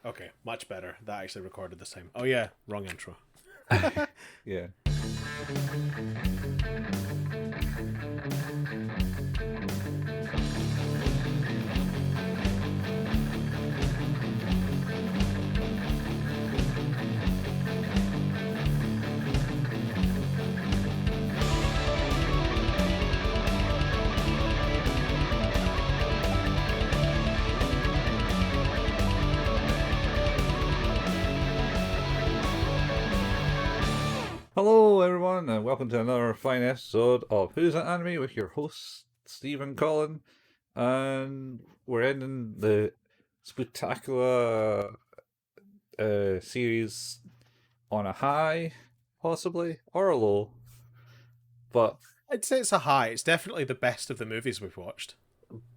Okay, much better. That actually recorded this time. Oh yeah, wrong intro. Yeah. Hello, everyone, and welcome to another fine episode of Who's That Anime with your hosts, Stephen Collin. And we're ending the Spooktacular series on a high, possibly, or a low. But I'd say it's a high. It's definitely the best of the movies we've watched.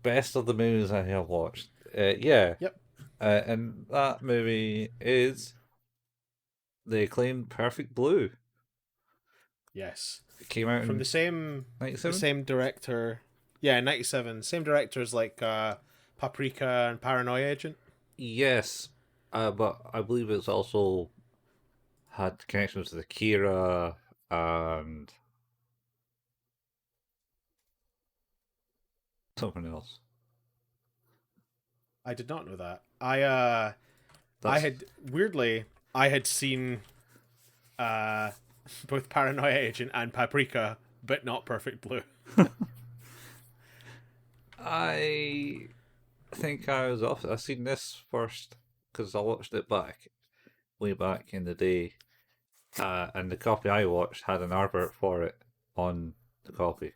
best of the movies I have watched. Yeah. Yep. And that movie is the acclaimed Perfect Blue. Yes. It came out From in the 97? same director. Yeah, 97. Same directors like Paprika and Paranoia Agent. Yes, but I believe it's also had connections with Akira and something else. I did not know that. I That's had weirdly I had seen uh both Paranoia Agent and Paprika, but not Perfect Blue. I think I was off. I seen this first because I watched it way back in the day, and the copy I watched had an advert for it on the copy,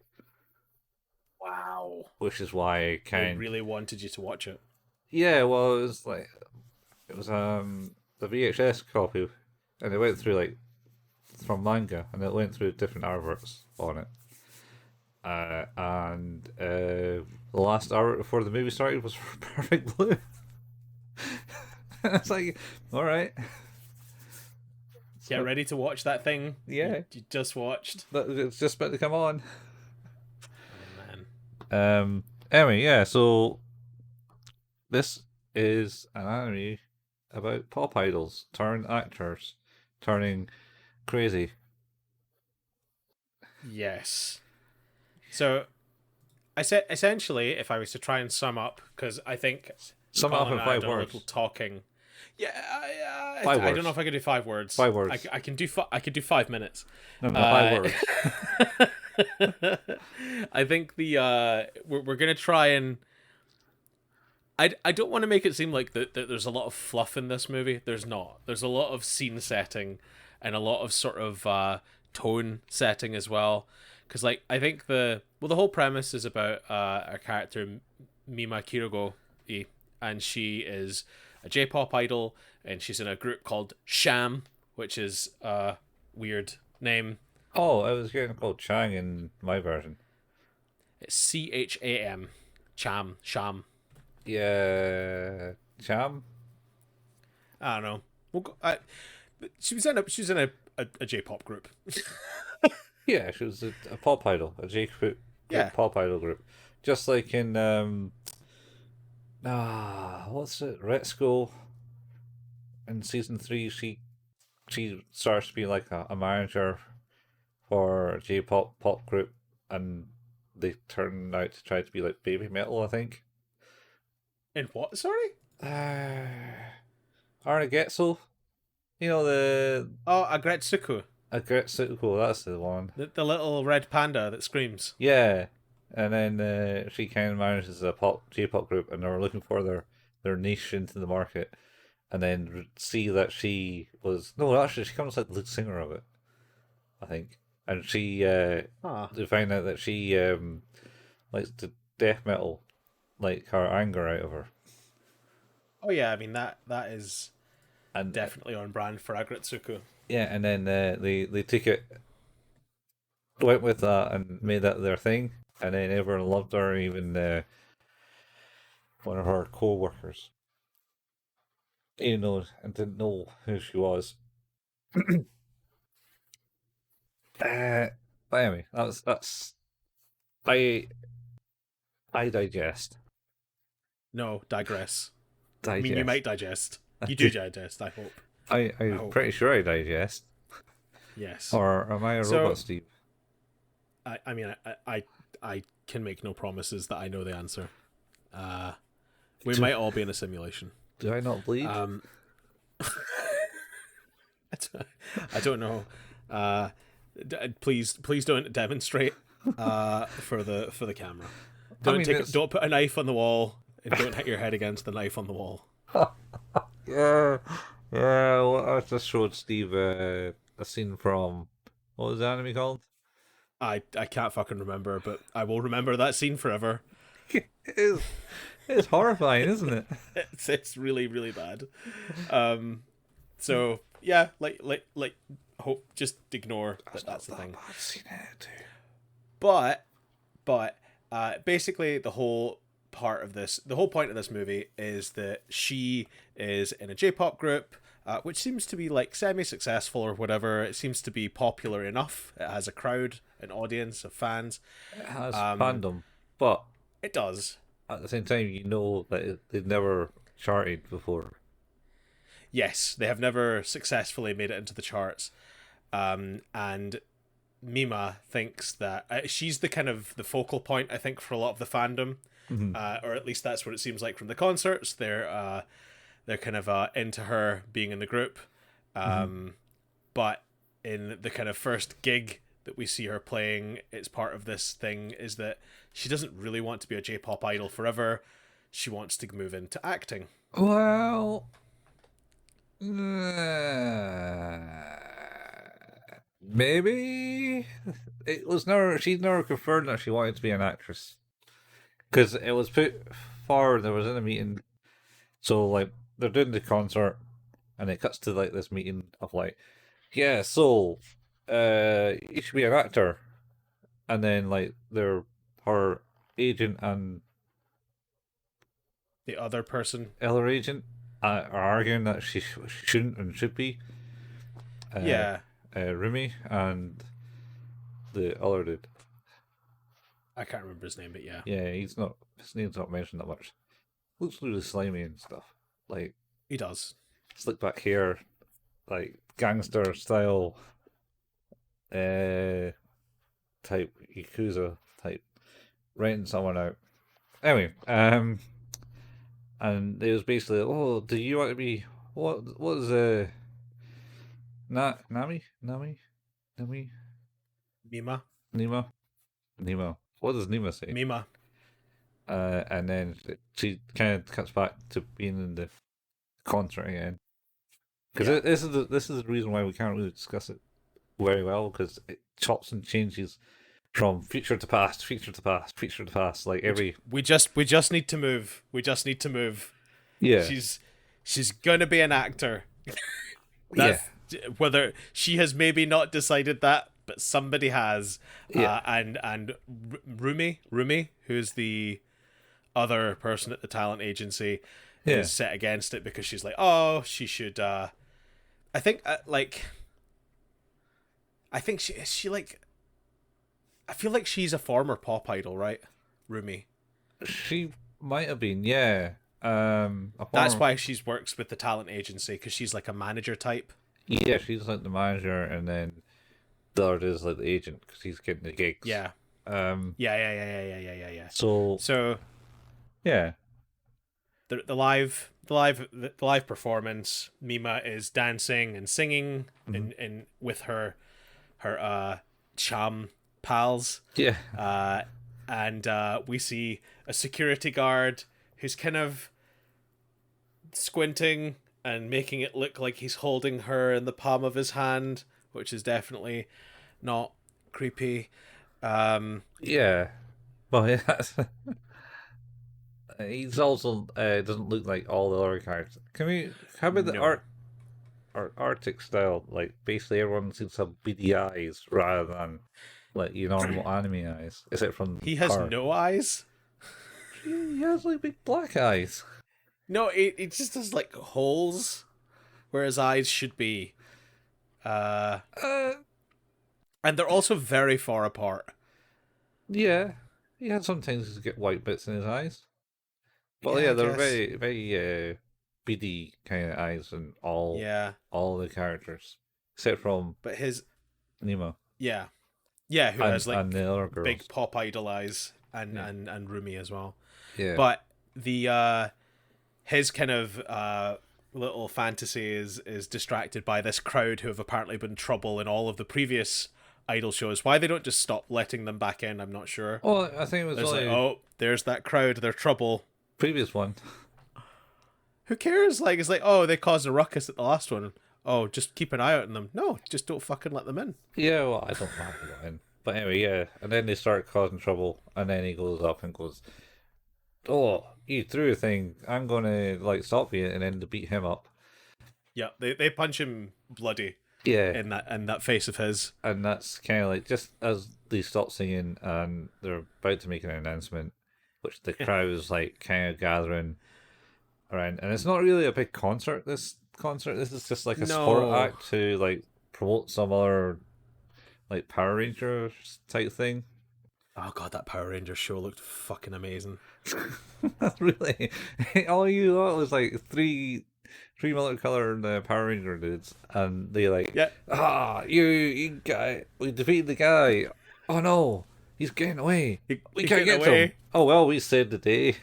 Wow. which is why I They kind. really wanted you to watch it. Yeah, well, it was the VHS copy, and it went through from manga, and it went through different adverts on it. And the last hour before the movie started was for Perfect Blue. It's like, all right, Get ready to watch that thing yeah, you just watched. it's just about to come on. Oh man. Anyway, yeah. So this is an anime about pop idols turned actors turning crazy. Yes. So I said essentially, if I was to try and sum up, because I think Sum it up Colin in and I have five done a little words. talking. Yeah, Five I don't words. know if I can do 5 words. Five I, words. I can do I can do 5 minutes. No, no, five Uh, words. I think we're gonna try and I don't want to make it seem like that there's a lot of fluff in this movie. There's not. There's a lot of scene setting and a lot of sort of tone setting as well. Because like I think the whole premise is about a character Mima Kirogo, and she is a J-pop idol, and she's in a group called Sham, which is a weird name. Oh, I was getting called Chang in my version. It's Cham, Cham, Sham. Yeah, Cham. I don't know. We'll go, she was in a J-pop group. Yeah, she was a pop idol, a J group Yeah. pop idol group, just like in what's it? Red School. In season 3, she starts to be like a manager for a J pop group, and they turn out to try to be like baby metal, I think. In what? Sorry. Arnagetsu, you know the Oh, Agretsuko, Agretsuko, that's the one. the little red panda that screams. Yeah, and then she kind of manages a J-pop group, and they're looking for their niche into the market, and then see that she was no, actually she comes like the lead singer of it, I think, and Ah. they find out that she likes the death metal, like her anger out of her, Oh yeah, I mean that is and definitely on brand for Agretsuko. yeah, and then they took it, went with that, and made that their thing, and then everyone loved her, even one of her co-workers, even though and didn't know who she was. But anyway, that's I I digest No, digress. I mean, you digest. might digest. You do digest, I hope. I I'm hope. pretty sure I digest. Yes. Or am I a So robot, Steve? I mean I can make no promises that I know the answer. Uh we Do, might all be in a simulation. do I not bleed? Um I don't know. Uh please don't demonstrate for the camera. I mean, it's Don't put a knife on the wall and don't hit your head against the knife on the wall. yeah, yeah. Well, I just showed Steve a scene from what was the anime called? I can't fucking remember, but I will remember that scene forever. It's it's horrifying, isn't it? It's really really bad. Um, so yeah, hope just ignore that. That's the thing. I've seen it too. But basically the whole point of this movie is that she is in a J-pop group. Which seems to be like semi-successful or whatever. It seems to be popular enough. It has a crowd, an audience of fans. It has fandom, but It does. at the same time, you know that they've never charted before. Yes, they have never successfully made it into the charts. And Mima thinks that she's the kind of the focal point, I think, for a lot of the fandom, or at least that's what it seems like from the concerts. They're kind of into her being in the group, but in the kind of first gig that we see her playing, it's part of this thing is that she doesn't really want to be a J-pop idol forever. She wants to move into acting. Well, maybe it was never. She's never confirmed that she wanted to be an actress because it was put forward. There was in a meeting, so like they're doing the concert, and it cuts to like this meeting of like, yeah, so, you should be an actor, and then like her agent and The other person, other agent are arguing that she shouldn't and should be. yeah, Rumi and the other dude. I can't remember his name, but yeah, Yeah, his name's not mentioned that much. Looks really slimy and stuff. Like he does. slick back hair, like gangster style, type yakuza type, renting someone out. Anyway, and it was basically, oh, do you want to be what is Nami? Mima, Nemo? Nemo. What does Nemo say? Mima. And then she kind of cuts back to being in the concert again. Because Yeah. this is the reason why we can't really discuss it very well, because it chops and changes from future to past, future to past, future to past, like every We just need to move. We just need to move. yeah She's gonna be an actor. yeah Whether she has maybe not decided that, but somebody has. Yeah. And Rumi, who's the other person at the talent agency, yeah is set against it because she's like, oh, she should. I think I think she like. I feel like she's a former pop idol, right? Rumi. she might have been That's why she's works with the talent agency because she's like a manager type. yeah she's like the manager, and then the other is like the agent because he's getting the gigs. Yeah. Um. Yeah. So So yeah. the live performance, Mima is dancing and singing in with her cham pals. Yeah. And we see a security guard who's kind of squinting and making it look like he's holding her in the palm of his hand, which is definitely not creepy. Yeah. Well, yeah. He's also doesn't look like all the other characters. Can we? How about the No. Arctic style? Like basically everyone seems to have beady eyes rather than like your normal anime eyes. Except from He has her. no eyes. He has like big black eyes. No, it just has like holes where his eyes should be. Uh, And they're also very far apart. yeah. He had sometimes get white bits in his eyes. But Yeah, yeah, I they're guess. very very beady kind of eyes in Yeah, all the characters except from but his Nemo yeah, yeah, who has and like the other big girls. pop idol eyes and Yeah, Rumi as well. yeah. But the his kind of little fantasy is distracted by this crowd who have apparently been trouble in all of the previous idol shows. Why they don't just stop letting them back in, I'm not sure. Well, I think it was There's like, only oh, there's that crowd, they're trouble. previous one. Who cares? Like, it's like, oh, they caused a ruckus at the last one. Oh, just keep an eye out on them. No, just don't fucking let them in. Yeah, well, I don't know when. But anyway, yeah. And then they start causing trouble, and then he goes up and goes, "Oh, you threw a thing. I'm gonna like stop you," and then to beat him up. Yeah, they punch him bloody Yeah, in that face of his. and that's kind of like just as they stop singing and they're about to make an announcement, which the crowd is like kind of gathering around, and it's not really a big concert. This concert, this is just like a sport No. act to like promote some other like Power Rangers type thing. Oh god, that Power Rangers show looked fucking amazing. Really, all you got was like three multicolored Power Ranger dudes, and they like, Yeah. you guy, we defeated the guy. Oh no, he's getting away. We He's can't getting get to him. away. Oh well, we saved the day.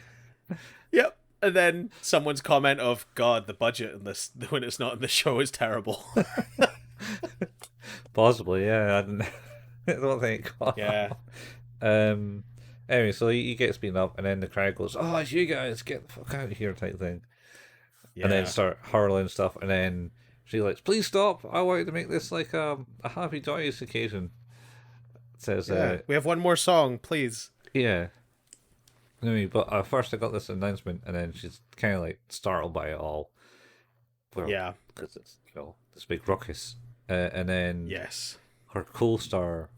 Yep. And then someone's comment of, God, the budget in this when it's not in the show is terrible. Possibly, yeah. I, didn't, I don't think. Yeah. Um. Anyway, so he gets beaten up, and then the crowd goes, "Oh, it's you guys, get the fuck out of here," type thing. And then Yeah. start hurling stuff, and then she like, "Please stop! I wanted to make this like a happy, joyous occasion." It says, Yeah. We have one more song, please. yeah. Anyway, but first I got this announcement, and then she's kind of like startled by it all. Well, Yeah. because it's this big ruckus, and then Yes. her co-star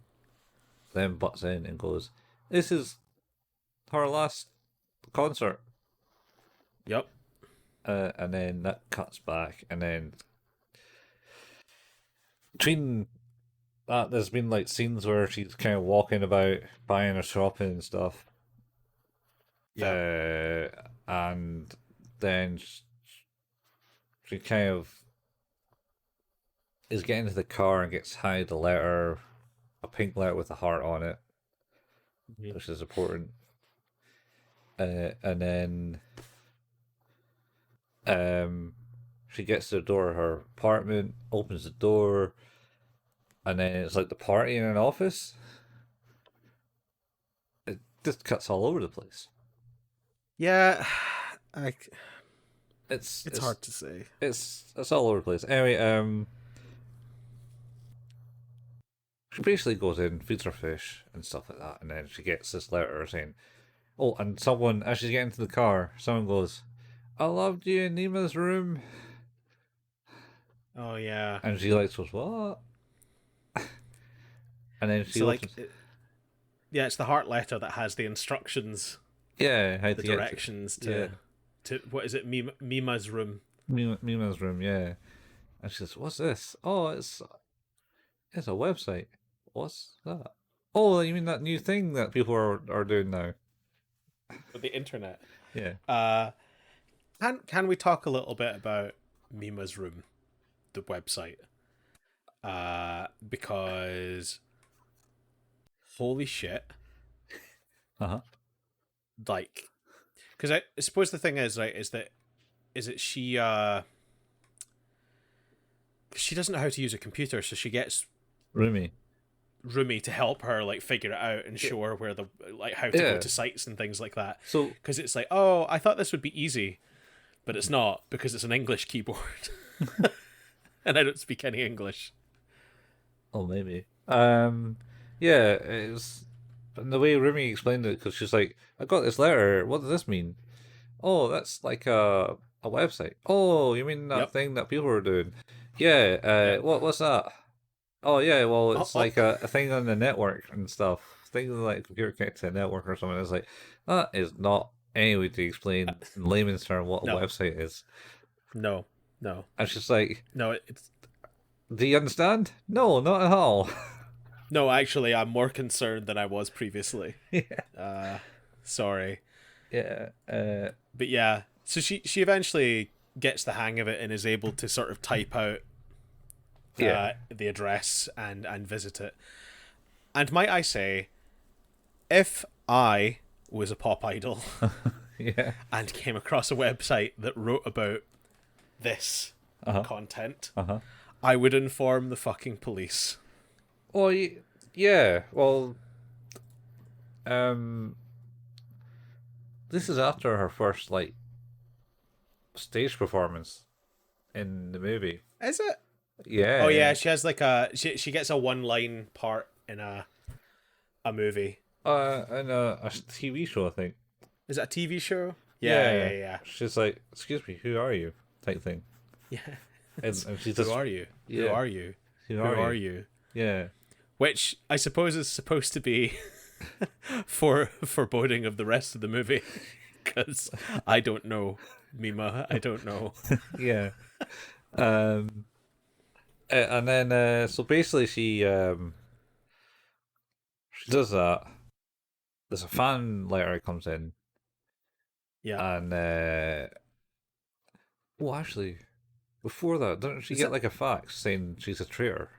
then butts in and goes, "This is her last concert." Yep. And then that cuts back, and then between that, there's been like scenes where she's kind of walking about, buying her shopping and stuff. Yeah. And then she kind of is getting into the car and gets handed a letter, a pink letter with a heart on it, which is important. And then she gets to the door of her apartment, opens the door, and then it's like the party in an office. It just cuts all over the place. Yeah. It's It's hard to say. It's all over the place. Anyway, she basically goes in, feeds her fish and stuff like that, and then she gets this letter saying, "Oh," and someone as she's getting to the car, someone goes, "I loved you in Nima's room," Oh yeah. and she like goes, "What?" And then she So like opens, yeah, it's the heart letter that has the instructions, yeah, how the to get directions to, yeah. to what is it, Mima's room. Mima's room, yeah. And she says, "What's this?" "Oh, it's a website." "What's that?" "Oh, you mean that new thing that people are doing now?" For the internet. Yeah. Can we talk a little bit about Mima's room, the website? Because holy shit, Uh-huh. like, because I suppose the thing is right is that she doesn't know how to use a computer, so she gets Roomy. Rumi to help her like figure it out and show her where the like how to Yeah. go to sites and things like that. So Because it's like, oh, I thought this would be easy, but it's not because it's an English keyboard, and I don't speak any English. oh, maybe. Yeah, it was. And the way Rumi explained it, because she's like, "I got this letter. What does this mean?" "Oh, that's like a website." "Oh, you mean that Yep. thing that people are doing?" "Yeah. Yep. What's that?" "Oh, yeah. Well, it's Oh, like a thing on the network and stuff. Things like computer connected to a network or something." It's like that is not any way to explain in layman's term what a No. website is. no, And she's like, no. It's "Do you understand?" "No, not at all." no. Actually, I'm more concerned than I was previously. Yeah. Sorry, Yeah. but yeah. So she eventually gets the hang of it and is able to sort of type out the address and visit it. And might I say, if I was a pop idol Yeah. and came across a website that wrote about this content, I would inform the fucking police. Well, yeah. Well, this is after her first like stage performance in the movie. Is it? Yeah. Oh yeah, she has like she gets a one-line part in a movie. In a TV show, I think. Is that a TV show? Yeah. Yeah. She's like, "Excuse me, who are you?" type thing. Yeah. And she's Who just, are you? Yeah. Who are you? Who are you? Yeah. Which I suppose is supposed to be foreboding of the rest of the movie, because I don't know, Mima. I don't know. Yeah. And then so basically she does that. There's a fan letter that comes in, Yeah. and well, actually, before that, doesn't she get like a fax saying she's a traitor?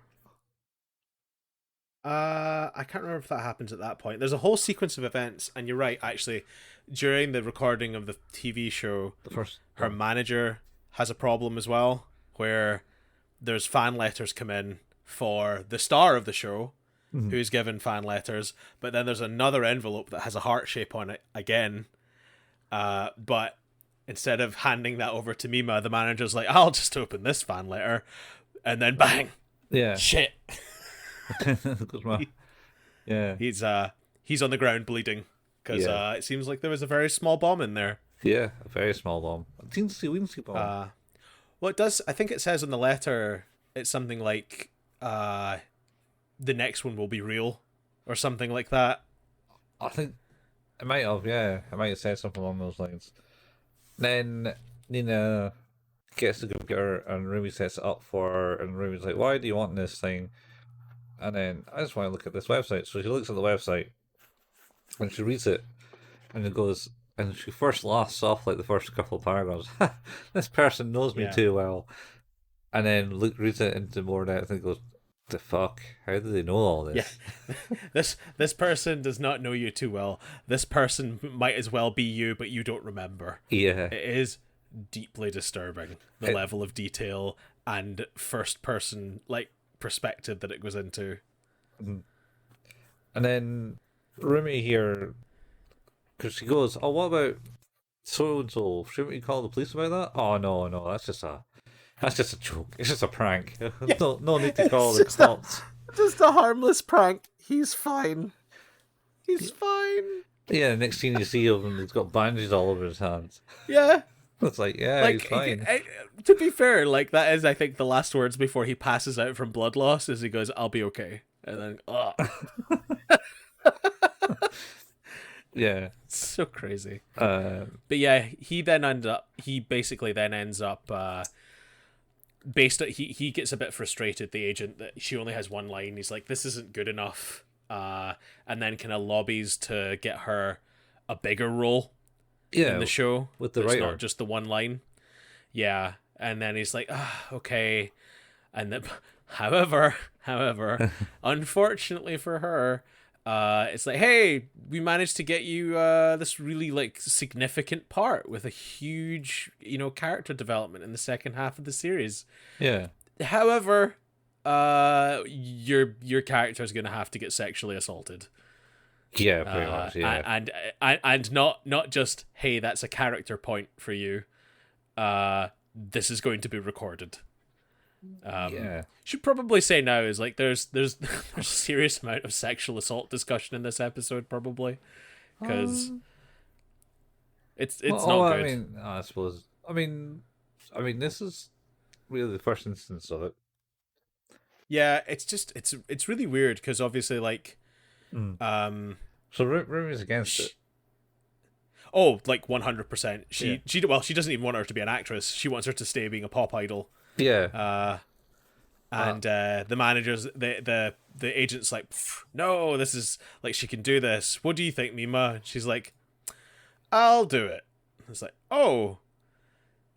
I can't remember if that happens at that point. There's a whole sequence of events, and you're right. Actually, during the recording of the TV show, her manager has a problem as well, where there's fan letters come in for the star of the show, who's given fan letters, but then there's another envelope that has a heart shape on it again. But instead of handing that over to Mima, the manager's like, "I'll just open this fan letter," and then bang, Yeah, shit. Yeah, He's on the ground bleeding because it seems like there was a very small bomb in there. Yeah, a very small bomb. A teensy bomb. Well, it does. I think it says in the letter it's something like the next one will be real or something like that. I think it might have. Yeah, it might have said something along those lines. Then Nina gets the computer and Ruby sets it up for her, and Ruby's like, "Why do you want this thing?" And then I just want to look at this website. So she looks at the website and she reads it, and it goes, and she first laughs off like the first couple of paragraphs. This person knows me too well. And then reads it into more depth and goes, "The fuck? How do they know all this?" Yeah. This person does not know you too well. This person might as well be you, but you don't remember. Yeah. It is deeply disturbing, the level of detail and first person like perspective that it goes into. And then Rumi here, because she goes, "Oh, what about so and so? Shouldn't we call the police about that?" "Oh no, that's just a joke. It's just a prank. No need to call the cops." Just a harmless prank. He's fine. He's fine. Yeah, next thing you see of him, he's got bandages all over his hands. Yeah. It's like, yeah, he's fine. To be fair, like that is, I think, the last words before he passes out from blood loss. Is he goes, "I'll be okay," and then, oh. Yeah, it's so crazy. But yeah, he basically then ends up. He gets a bit frustrated, the agent, that she only has one line. He's like, "This isn't good enough," and then kind of lobbies to get her a bigger role in the show with the writer, not just the one line. Yeah, and then he's like, "Okay," and then, however, unfortunately for her, it's like, "Hey, we managed to get you this really like significant part with a huge, character development in the second half of the series. Yeah. However, your character is going to have to get sexually assaulted." Yeah, pretty much. Yeah, and not just, "Hey, that's a character point for you. This is going to be recorded." Should probably say now is like there's a serious amount of sexual assault discussion in this episode, probably, because it's not good. I mean, I suppose. I mean, this is really the first instance of it. Yeah, it's just it's really weird because obviously like, so Rumi's against it. Oh, like 100%. She doesn't even want her to be an actress. She wants her to stay being a pop idol. Yeah. And the managers, the agent's like, "No, this is like, she can do this. What do you think, Mima?" And she's like, "I'll do it." It's like, oh,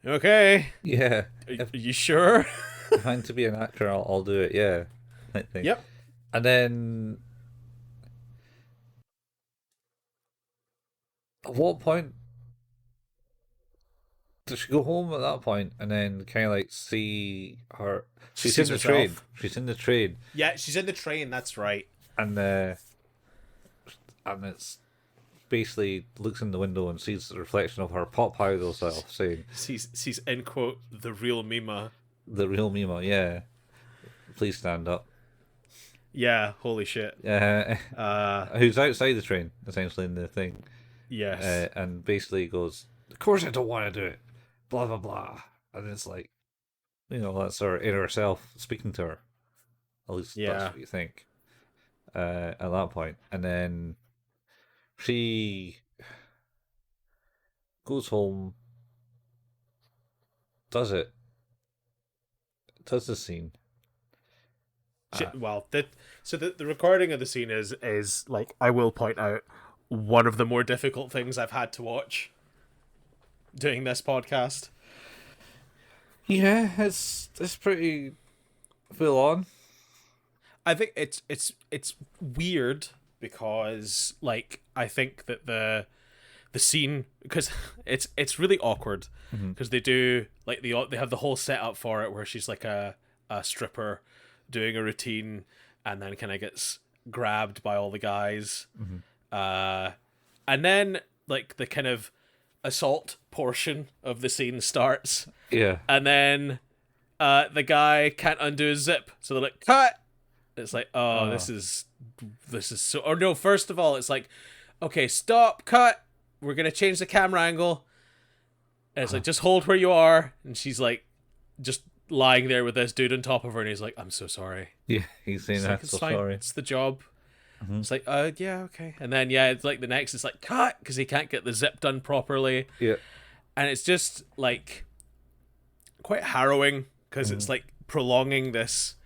Okay, Yeah. are you sure? If I'm to be an actor, I'll do it. Yeah, I think. Yep. And then, at what point does she go home at that point and then kind of like see her? She She's in sees the train. herself. She's in the train, Yeah, she's in the train. That's right. and it's basically looks in the window and sees the reflection of her pop idol self saying, She's in quote the real Mima. "The real Mima, yeah, please stand up." Yeah, holy shit. Who's outside the train essentially in the thing, Yes. and basically goes, "Of course I don't want to do it." Blah blah blah, and it's like, that's her inner self speaking to her. At least that's Yeah. what you think at that point. And then she goes home, does it, does the scene. Well, the recording of the scene is like, I will point out, one of the more difficult things I've had to watch doing this podcast. Yeah, it's pretty full on. I think it's weird because, like, I think that the scene, because it's really awkward because they do like they have the whole setup for it where she's like a stripper doing a routine and then kind of gets grabbed by all the guys, and then like the kind of assault portion of the scene starts, Yeah, and then the guy can't undo his zip, so they're like, cut. It's like, oh, this is so. Or no, first of all, it's like, okay, stop, cut. We're gonna change the camera angle. And it's like, just hold where you are. And she's like, just lying there with this dude on top of her, and he's like, I'm so sorry. yeah, he's saying It's that. like, it's So fine. sorry. It's the job. It's like, yeah, okay. And then it's like the next, it's like, cut, because he can't get the zip done properly, Yeah, and it's just like quite harrowing because it's like prolonging this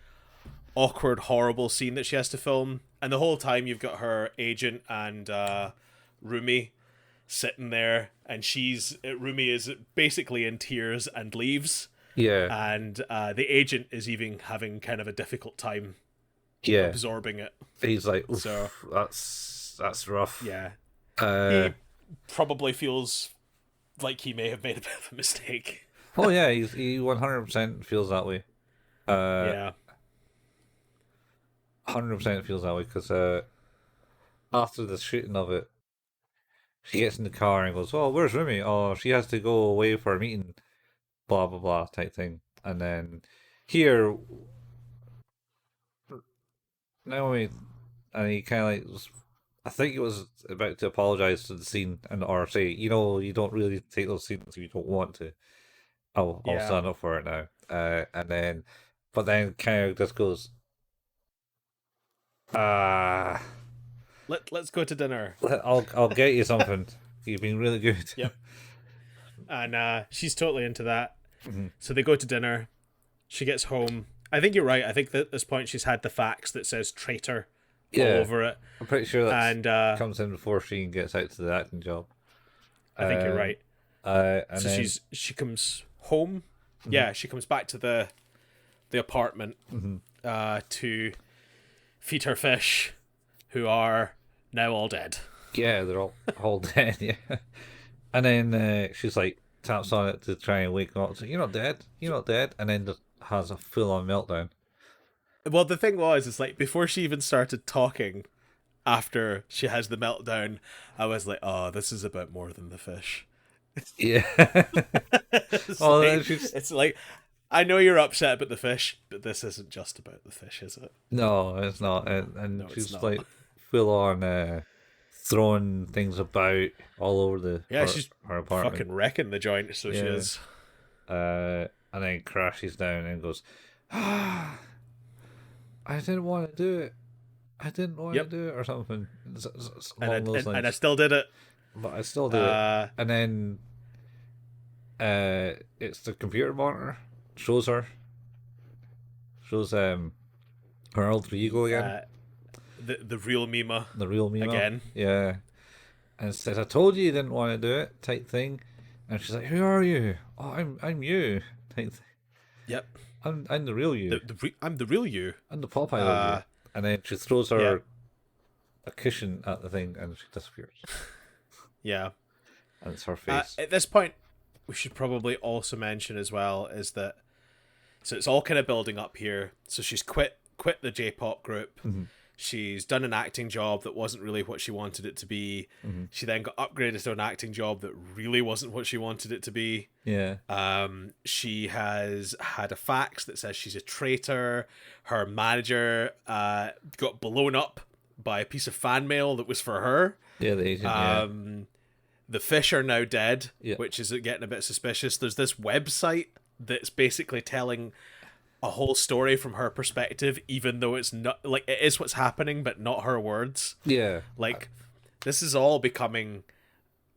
awkward, horrible scene that she has to film, and the whole time you've got her agent and Rumi sitting there, and Rumi is basically in tears and leaves, yeah, and the agent is even having kind of a difficult time yeah. absorbing it. He's like, oof, So that's rough. yeah, Uh, he probably feels like he may have made a bit of a mistake. oh yeah, he 100% feels that way. Yeah, 100% feels that way because after the shooting of it, she gets in the car and goes, "Oh, where's Rumi? Oh, she has to go away for a meeting." Blah blah blah type thing, and then here, Naomi, and he kind of like I think he was about to apologize to the scene and or say, you don't really take those scenes if you don't want to. I'll yeah. stand up for it now. And then, but then kind of just goes, ah, Let's go to dinner. I'll get you something. You've been really good. Yep. And she's totally into that. Mhm. So they go to dinner. She gets home. I think you're right. I think that at this point she's had the fax that says traitor all Yeah, over it. I'm pretty sure that And comes in before she gets out to the acting job. I think you're Um, right. And So then, she comes home. Yeah, she comes back to the apartment to feed her fish, who are now all dead. yeah, they're all dead. Yeah, and then she's like taps on it to try and wake them up. So, "You're not dead. You're not dead." And then just has a full on meltdown. Well, the thing was, is like before she even started talking, after she has the meltdown, I was like, oh, this is about more than the fish. Yeah. it's, Oh, like, she's... it's like, I know you're upset about the fish, but this isn't just about the fish, is it? No, it's not. And No, it's she's not. like full on throwing things about all over She's her apartment. fucking wrecking the joint, so she Yeah. is. And then crashes down and goes, "Ah, I didn't want to do it. I didn't want to do it," or something. It's along those lines. And I still did it. But I still do it. And then it's the computer monitor shows her alter ego again. The real Mima. The real Mima. Again. Yeah. And it says, "I told you didn't want to do it," type thing. And she's like, "Who are you? Oh, I'm you. Like, Yep. I'm the real you. I'm the real you. I'm the pop idol you." And then she throws Yeah. her a cushion at the thing, and she disappears. Yeah. And it's her face. At this point, we should probably also mention as well is that so it's all kind of building up here. So she's quit the J-pop group. Mm-hmm. She's done an acting job that wasn't really what she wanted it to be. Mm-hmm. She then got upgraded to an acting job that really wasn't what she wanted it to be. Yeah. She has had a fax that says she's a traitor. Her manager got blown up by a piece of fan mail that was for her. Yeah, the agent. The fish are now dead, Yeah. which is getting a bit suspicious. There's this website that's basically telling a whole story from her perspective, even though it's not like it is what's happening, but not her words. Yeah. Like this is all becoming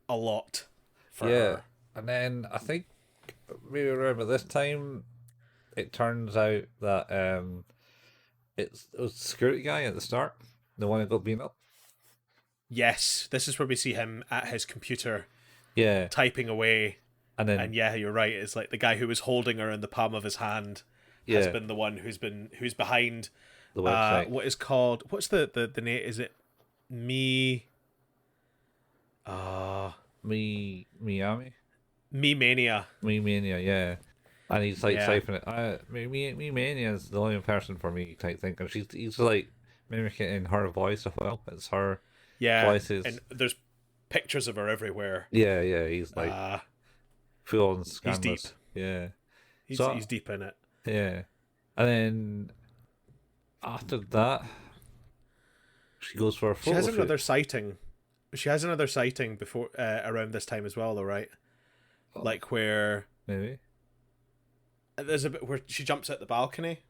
a lot for her. And then I think maybe around this time, it turns out that it was the security guy at the start, the one that got beaten up. Yes, this is where we see him at his computer Yeah. typing away. And yeah, you're right. It's like the guy who was holding her in the palm of his hand has been the one who's behind the website. What is called what's the name? Is it Me Miami? Me Mania? Me Mania, yeah. And he's like Yeah. siphoning it. Me Mania is the only person for me type thing. And he's like mimicking her voice as well. It's her voices. And there's pictures of her everywhere. Yeah, he's like full on scandalous. He's deep. Yeah. He's deep in it. Yeah. And then after that, she goes for a photo She has shoot. another sighting. She has another sighting before around this time as well, though, right? Oh. Like where Maybe. there's a bit where she jumps out the balcony.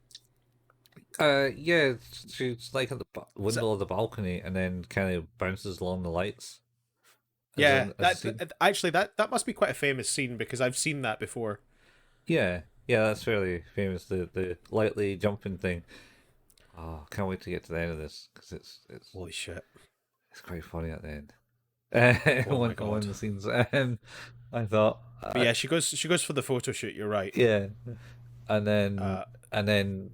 Yeah, she's like at the window of the balcony and then kind of bounces along the lights. Actually that must be quite a famous scene because I've seen that before. Yeah, that's fairly famous. The lightly jumping thing. Oh, can't wait to get to the end of this because it's Holy shit! It's quite funny at the end. Oh my God. One of the scenes, I thought. But yeah, she goes for the photo shoot. You're right. Yeah, and then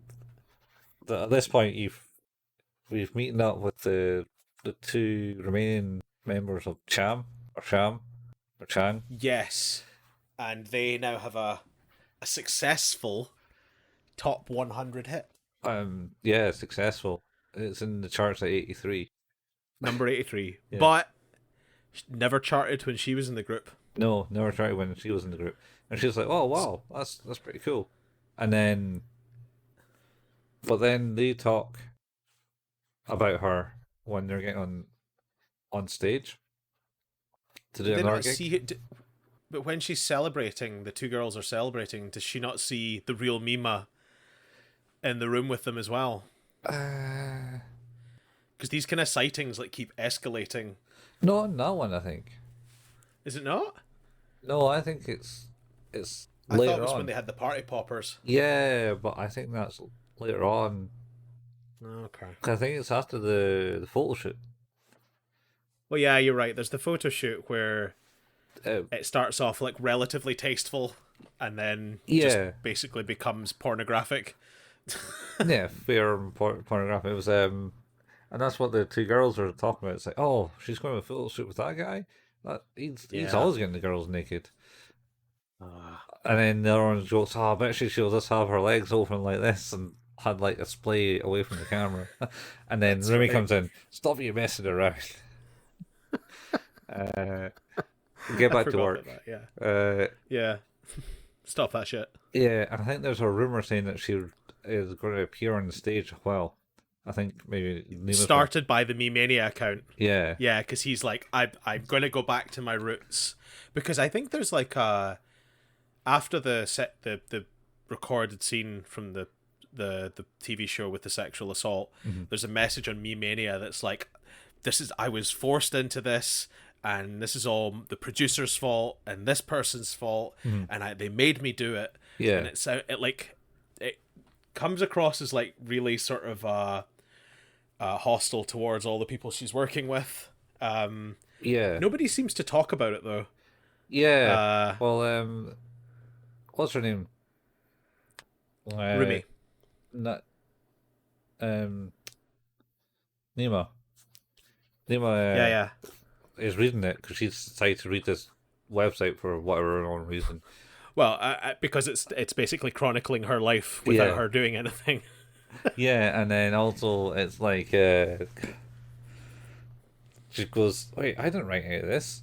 at this point we've meeting up with the two remaining members of Chang. Yes, and they now have a successful top 100 hit. Yeah, successful. It's in the charts at 83. Number 83. Yeah. But never charted when she was in the group. No, never tried when she was in the group. And she was like, "Oh wow, that's pretty cool." And then but then they talk about her when they're getting on stage to do another gig. But when she's celebrating, the two girls are celebrating, does she not see the real Mima in the room with them as well? Because these kind of sightings like keep escalating. No, on that one, I think. Is it not? No, I think it's I later thought it was on. when they had the party poppers. Yeah, but I think that's later on. Okay. I think it's after the photo shoot. Well, yeah, you're right. There's the photo shoot where it starts off like relatively tasteful and then just basically becomes pornographic. Yeah, fair pornographic. It was and that's what the two girls are talking about. It's like, oh, she's going to a photo shoot with that guy. He's always getting the girls naked. And then the other one jokes, "Oh, I bet she'll just have her legs open like this and had like a splay away from the camera." And then Remy comes in, "Stop you messing around." Get back to work. That, yeah. Stop that shit. Yeah, and I think there's a rumor saying that she is going to appear on the stage as well. I think maybe started by the Me Mania account. Yeah, because he's like, I'm going to go back to my roots, because I think there's like after the recorded scene from the TV show with the sexual assault, there's a message on Me Mania that's like, I was forced into this, and this is all the producer's fault and this person's fault, and they made me do it. Yeah, and it comes across as like really sort of hostile towards all the people she's working with. Yeah, nobody seems to talk about it though. Yeah. Uh, Well, what's her name? Uh, Rumi. not um, Nima. Nima Yeah, yeah. is reading it because she's decided to read this website for whatever unknown reason. Well, because it's basically chronicling her life without Yeah, her doing anything. yeah, and then also it's like she goes, "Wait, I didn't write any of this."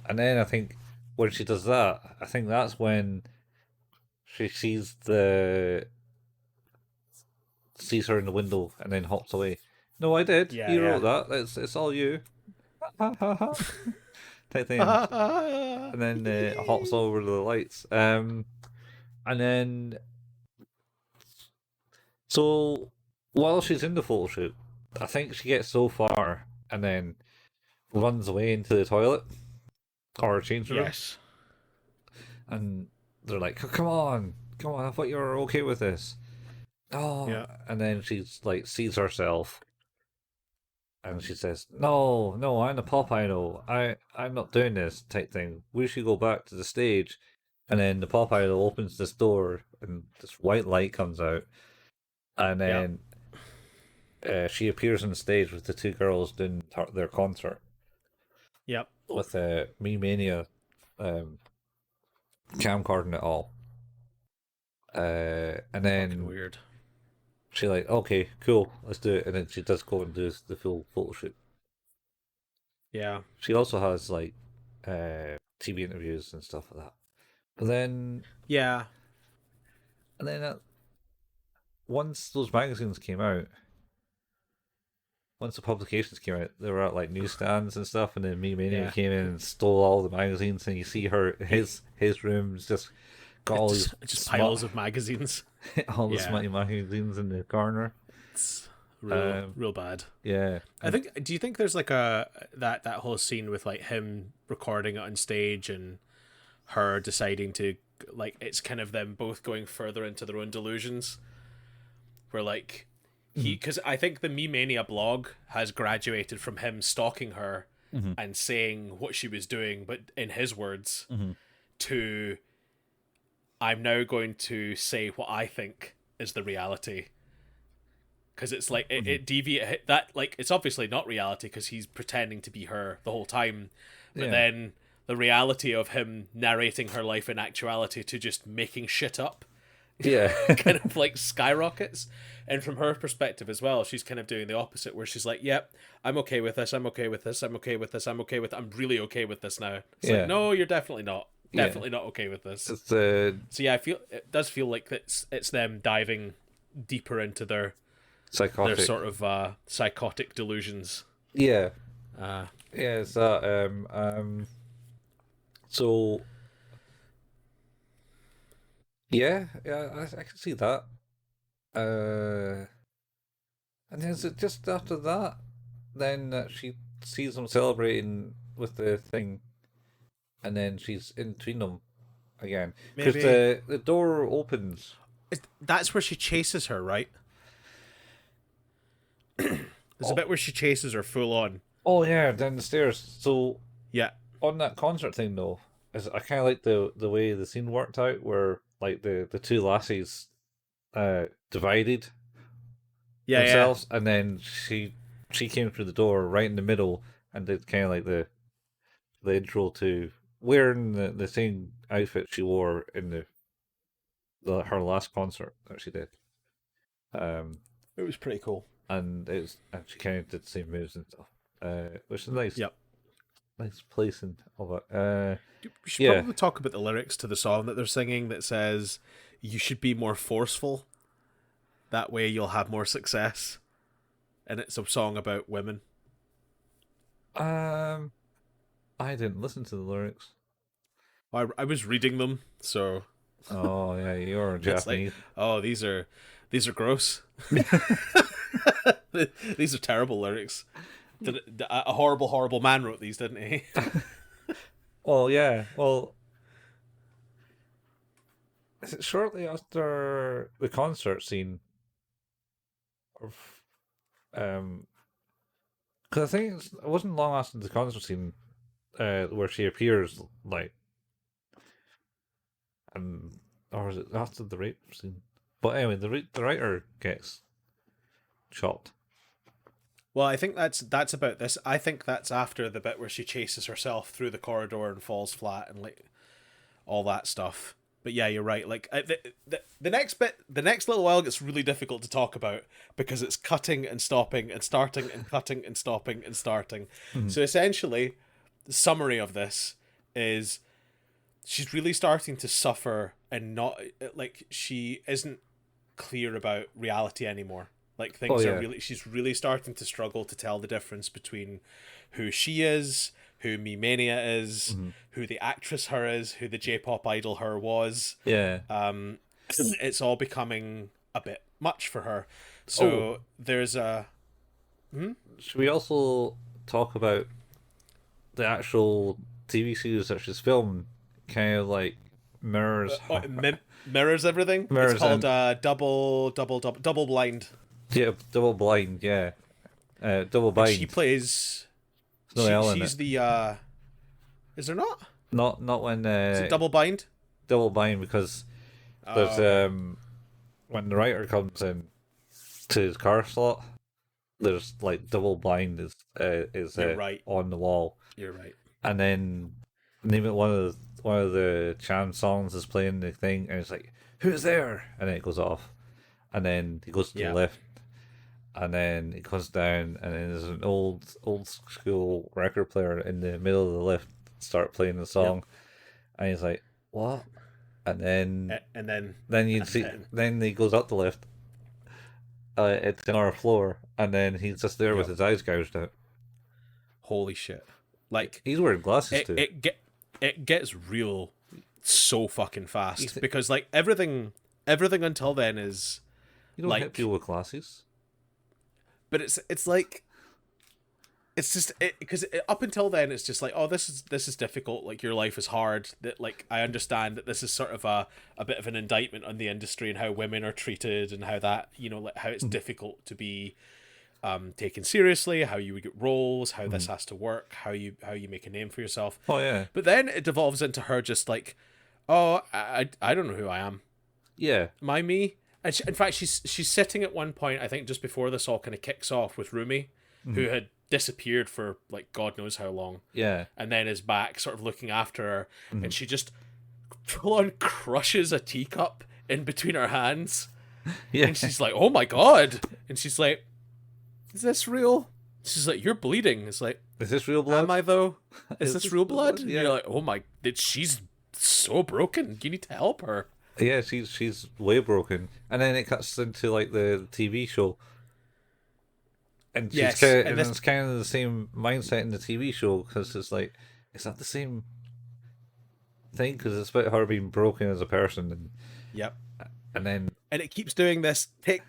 And then I think when she does that, I think that's when she sees her in the window and then hops away. No, I did. Yeah, You wrote yeah. that. It's all you. Type thing. Yeah, And then hops over the lights. And then so while she's in the photo shoot, I think she gets so far and then runs away into the toilet or changing room, yes. and they're like, "Come on, come on! I thought you were okay with this." Oh, Yeah. and then she's like sees herself, and she says, "No, no, I'm the pop idol. I'm not doing this," type thing. We should go back to the stage, and then the pop idol opens this door, and this white light comes out, and Yeah. then she appears on the stage with the two girls doing their concert Yep. with Me Mania camcording it all. And Fucking then weird. she like, okay, cool, let's do it. And then she does go and do the full photo shoot. Yeah. She also has like TV interviews and stuff like that. But then, Yeah. and then once those magazines came out, once the publications came out, they were at like newsstands and stuff. And then Me Mania Yeah. came in and stole all the magazines. And you see her, his room's just got all these Just smut, piles of magazines. all the Yeah. smutty magazines in the corner. It's real, Um, real bad. yeah, I think. Do you think there's like that whole scene with like him recording it on stage and her deciding to like it's kind of them both going further into their own delusions, where like he Mhm. because I think the Me Mania blog has graduated from him stalking her Mhm. and saying what she was doing, but in his words, Mhm. to I'm now going to say what I think is the reality because it's like Mhm. it deviate that like it's obviously not reality because he's pretending to be her the whole time, but Yeah. then the reality of him narrating her life in actuality to just making shit up Yeah. kind of like skyrockets. And from her perspective as well, she's kind of doing the opposite where she's like, yep, I'm okay with this, I'm okay with this, I'm okay with this, I'm really okay with this now. It's like, Yeah. no, you're definitely not, Yeah. definitely not okay with this. It's So yeah, I feel it does feel like it's them diving deeper into their psychotic. sort of psychotic delusions. Yeah. Uh, Yeah, it's that so yeah, yeah, I can see that. And then is it just after that then she sees them celebrating with the thing, and then she's in between them again because maybe the door opens. that's where she chases her, right? There's a Oh, bit where she chases her full on. oh yeah, down the stairs. So Yeah, on that concert thing though, is I kind of like the way the scene worked out, where like the two lassies divided yeah, yeah. themselves, and then she came through the door right in the middle and did kind of like the intro to wearing the same outfit she wore in the her last concert that she did. Um, It was pretty cool. and she kind of did the same moves and stuff. Which is nice, Yep. nice placing of it. We should Yeah, probably talk about the lyrics to the song that they're singing that says, "You should be more forceful. That way you'll have more success." And it's a song about women. um, I didn't listen to the lyrics. I was reading them, so Oh yeah, you're it's like, Japanese. oh, these are gross. These are terrible lyrics. A horrible, horrible man wrote these, didn't he? Well, yeah, well, is it shortly after the concert scene? Or, because I think it wasn't long after the concert scene where she appears like and or is it after the rape scene? But anyway, the writer gets chopped. Well, I think that's about this. I think that's after the bit where she chases herself through the corridor and falls flat and like all that stuff. But yeah, you're right. Like the next bit, the next little while gets really difficult to talk about because it's cutting and stopping and starting and cutting and stopping and starting. Mm-hmm. So essentially, the summary of this is she's really starting to suffer and not like she isn't clear about reality anymore. Like things are really, she's really starting to struggle to tell the difference between who she is, who Mimania is, who the actress her is, who the J-pop idol her was. Yeah. It's all becoming a bit much for her. So there's a. Should we also talk about the actual TV series that she's filmed? Kind of like mirrors. Mirrors everything. Mirrors it's called double blind. Yeah, double blind. Yeah, double blind. She plays. She's the. Is there not? Not when. Is it double blind? Double blind because there's when the writer comes in to his car slot, there's like double blind is right. on the wall. You're right. And then even one of the Chan songs is playing the thing, and it's like, "Who's there?" And then it goes off, and then he goes to the left, and then it comes down, and then there's an old school record player in the middle of the lift start playing the song, and he's like, "What?" And then you see, then he goes up the lift. It's on our floor, and then he's just there with his eyes gouged out. Holy shit! Like he's wearing glasses too. It gets real so fucking fast because like everything until then is you don't like, hit people with glasses. But it's like it's just because up until then it's just like, oh, this is difficult, like your life is hard, that like I understand that this is sort of a bit of an indictment on the industry and how women are treated and how that, you know, like how it's difficult to be taken seriously, how you would get roles, how this has to work, how you make a name for yourself. Oh yeah. But then it devolves into her just like, oh, I don't know who I am. Yeah. Am I me? And in fact, she's sitting at one point, I think just before this all kind of kicks off, with Rumi, who had disappeared for like God knows how long. Yeah. And then is back sort of looking after her, and she just full on crushes a teacup in between her hands. Yeah. And she's like, oh my God. And she's like, is this real? She's like, you're bleeding. It's like, is this real blood? Am I though? Is this real blood? Yeah. And you're like, oh my, she's so broken. You need to help her. Yeah, she's way broken. And then it cuts into like the TV show. And she's it's kind of the same mindset in the TV show, because it's like, is that the same thing? Because it's about her being broken as a person. And, yep. And it keeps doing this, take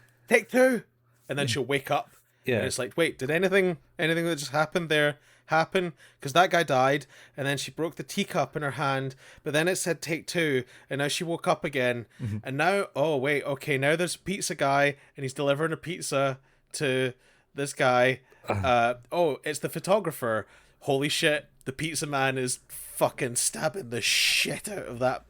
two. And then she'll wake up. Yeah. And it's like, wait, did anything that just happened there happen? Because that guy died, and then she broke the teacup in her hand, but then it said take two, and now she woke up again. And now, oh wait, okay, now there's a pizza guy, and he's delivering a pizza to this guy. Oh, it's the photographer. Holy shit, the pizza man is fucking stabbing the shit out of that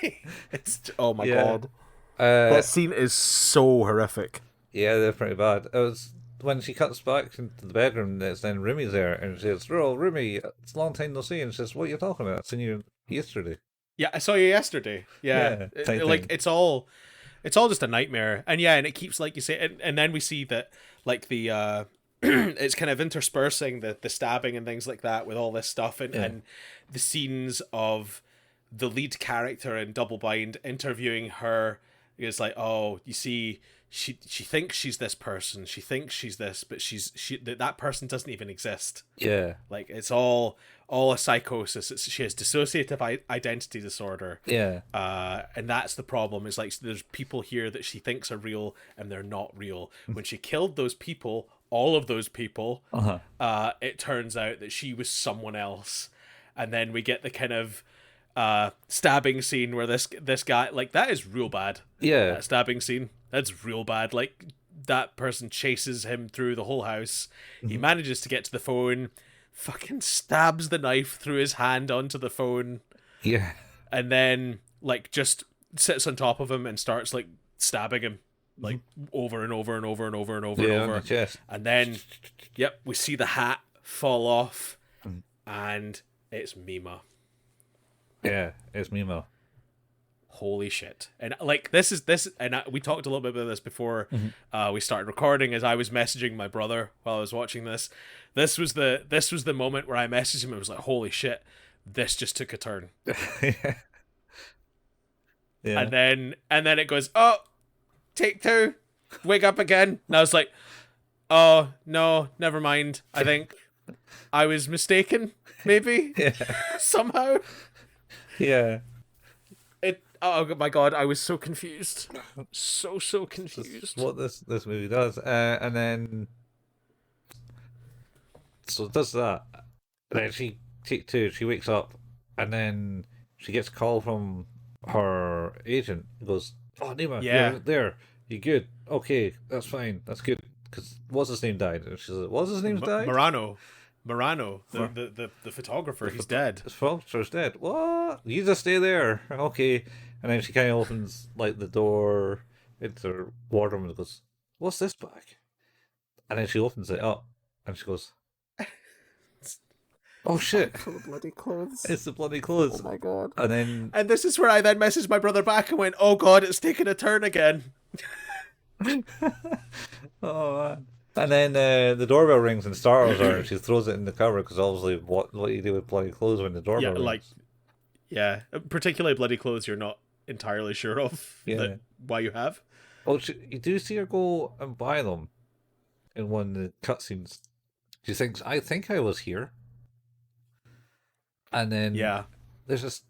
guy. It's, oh my God. That scene is so horrific. Yeah, they're pretty bad. It was when she cuts back into the bedroom, it's then Rumi's there, and she says, Rumi, it's a long time no see. And she says, what are you talking about? I've seen you yesterday. Yeah, I saw you yesterday. Yeah. Like, it's all just a nightmare. And yeah, and it keeps, like you say, and then we see that, like, the, it's kind of interspersing the stabbing and things like that with all this stuff, and the scenes of the lead character in Double Bind interviewing her. It's like, oh, you see, she thinks she's this person, she thinks she's this, but that person doesn't even exist. Yeah, like it's all a psychosis. She has dissociative identity disorder. Yeah, and that's the problem. Is like there's people here that she thinks are real and they're not real. When she killed those people, all of those people, it turns out that she was someone else, and then we get the kind of stabbing scene where this guy, like, that is real bad. Yeah, that stabbing scene, that's real bad. Like, that person chases him through the whole house. He manages to get to the phone, fucking stabs the knife through his hand onto the phone. Yeah, and then like just sits on top of him and starts like stabbing him like over and over and over and over and over and Yeah, on the over. chest. And then, yep, we see the hat fall off, Mm. and it's Mima. Yeah, it's Mimo. Holy shit! And like this, and we talked a little bit about this before Mm-hmm. we started recording. As I was messaging my brother while I was watching this, this was the moment where I messaged him and was like, "Holy shit, this just took a turn." Yeah. Yeah. And then it goes, "Oh, take two, wake up again." And I was like, "Oh no, never mind. I think I was mistaken, maybe Yeah. somehow." Yeah. Oh my god, I was so confused, so This is confused. what this movie does. And then so it does that. And then she take two, she wakes up and then she gets a call from her agent. Goes, "Oh Nima, Yeah, you're there. You good? Okay, that's fine. That's good." Because what's his name died? And she's like, "What's his name's died?" Morano, Mar- the photographer, he's dead. His photographer's dead. What? You just stay there. Okay. And then she kind of opens like the door into her wardrobe and goes, "What's this bag?" And then she opens it up and she goes, "Oh shit, For the bloody clothes. it's the bloody clothes." Oh my god. And then And this is where I then messaged my brother back and went, "Oh god, it's taken a turn again." oh man. And then the doorbell rings and startles her and she throws it in the cover because obviously what you do with bloody clothes when the doorbell Yeah, rings. like yeah, particularly bloody clothes you're not entirely sure of Yeah. why you have. Oh, you do see her go and buy them in one of the cutscenes. She thinks, "I think I was here." And then Yeah, there's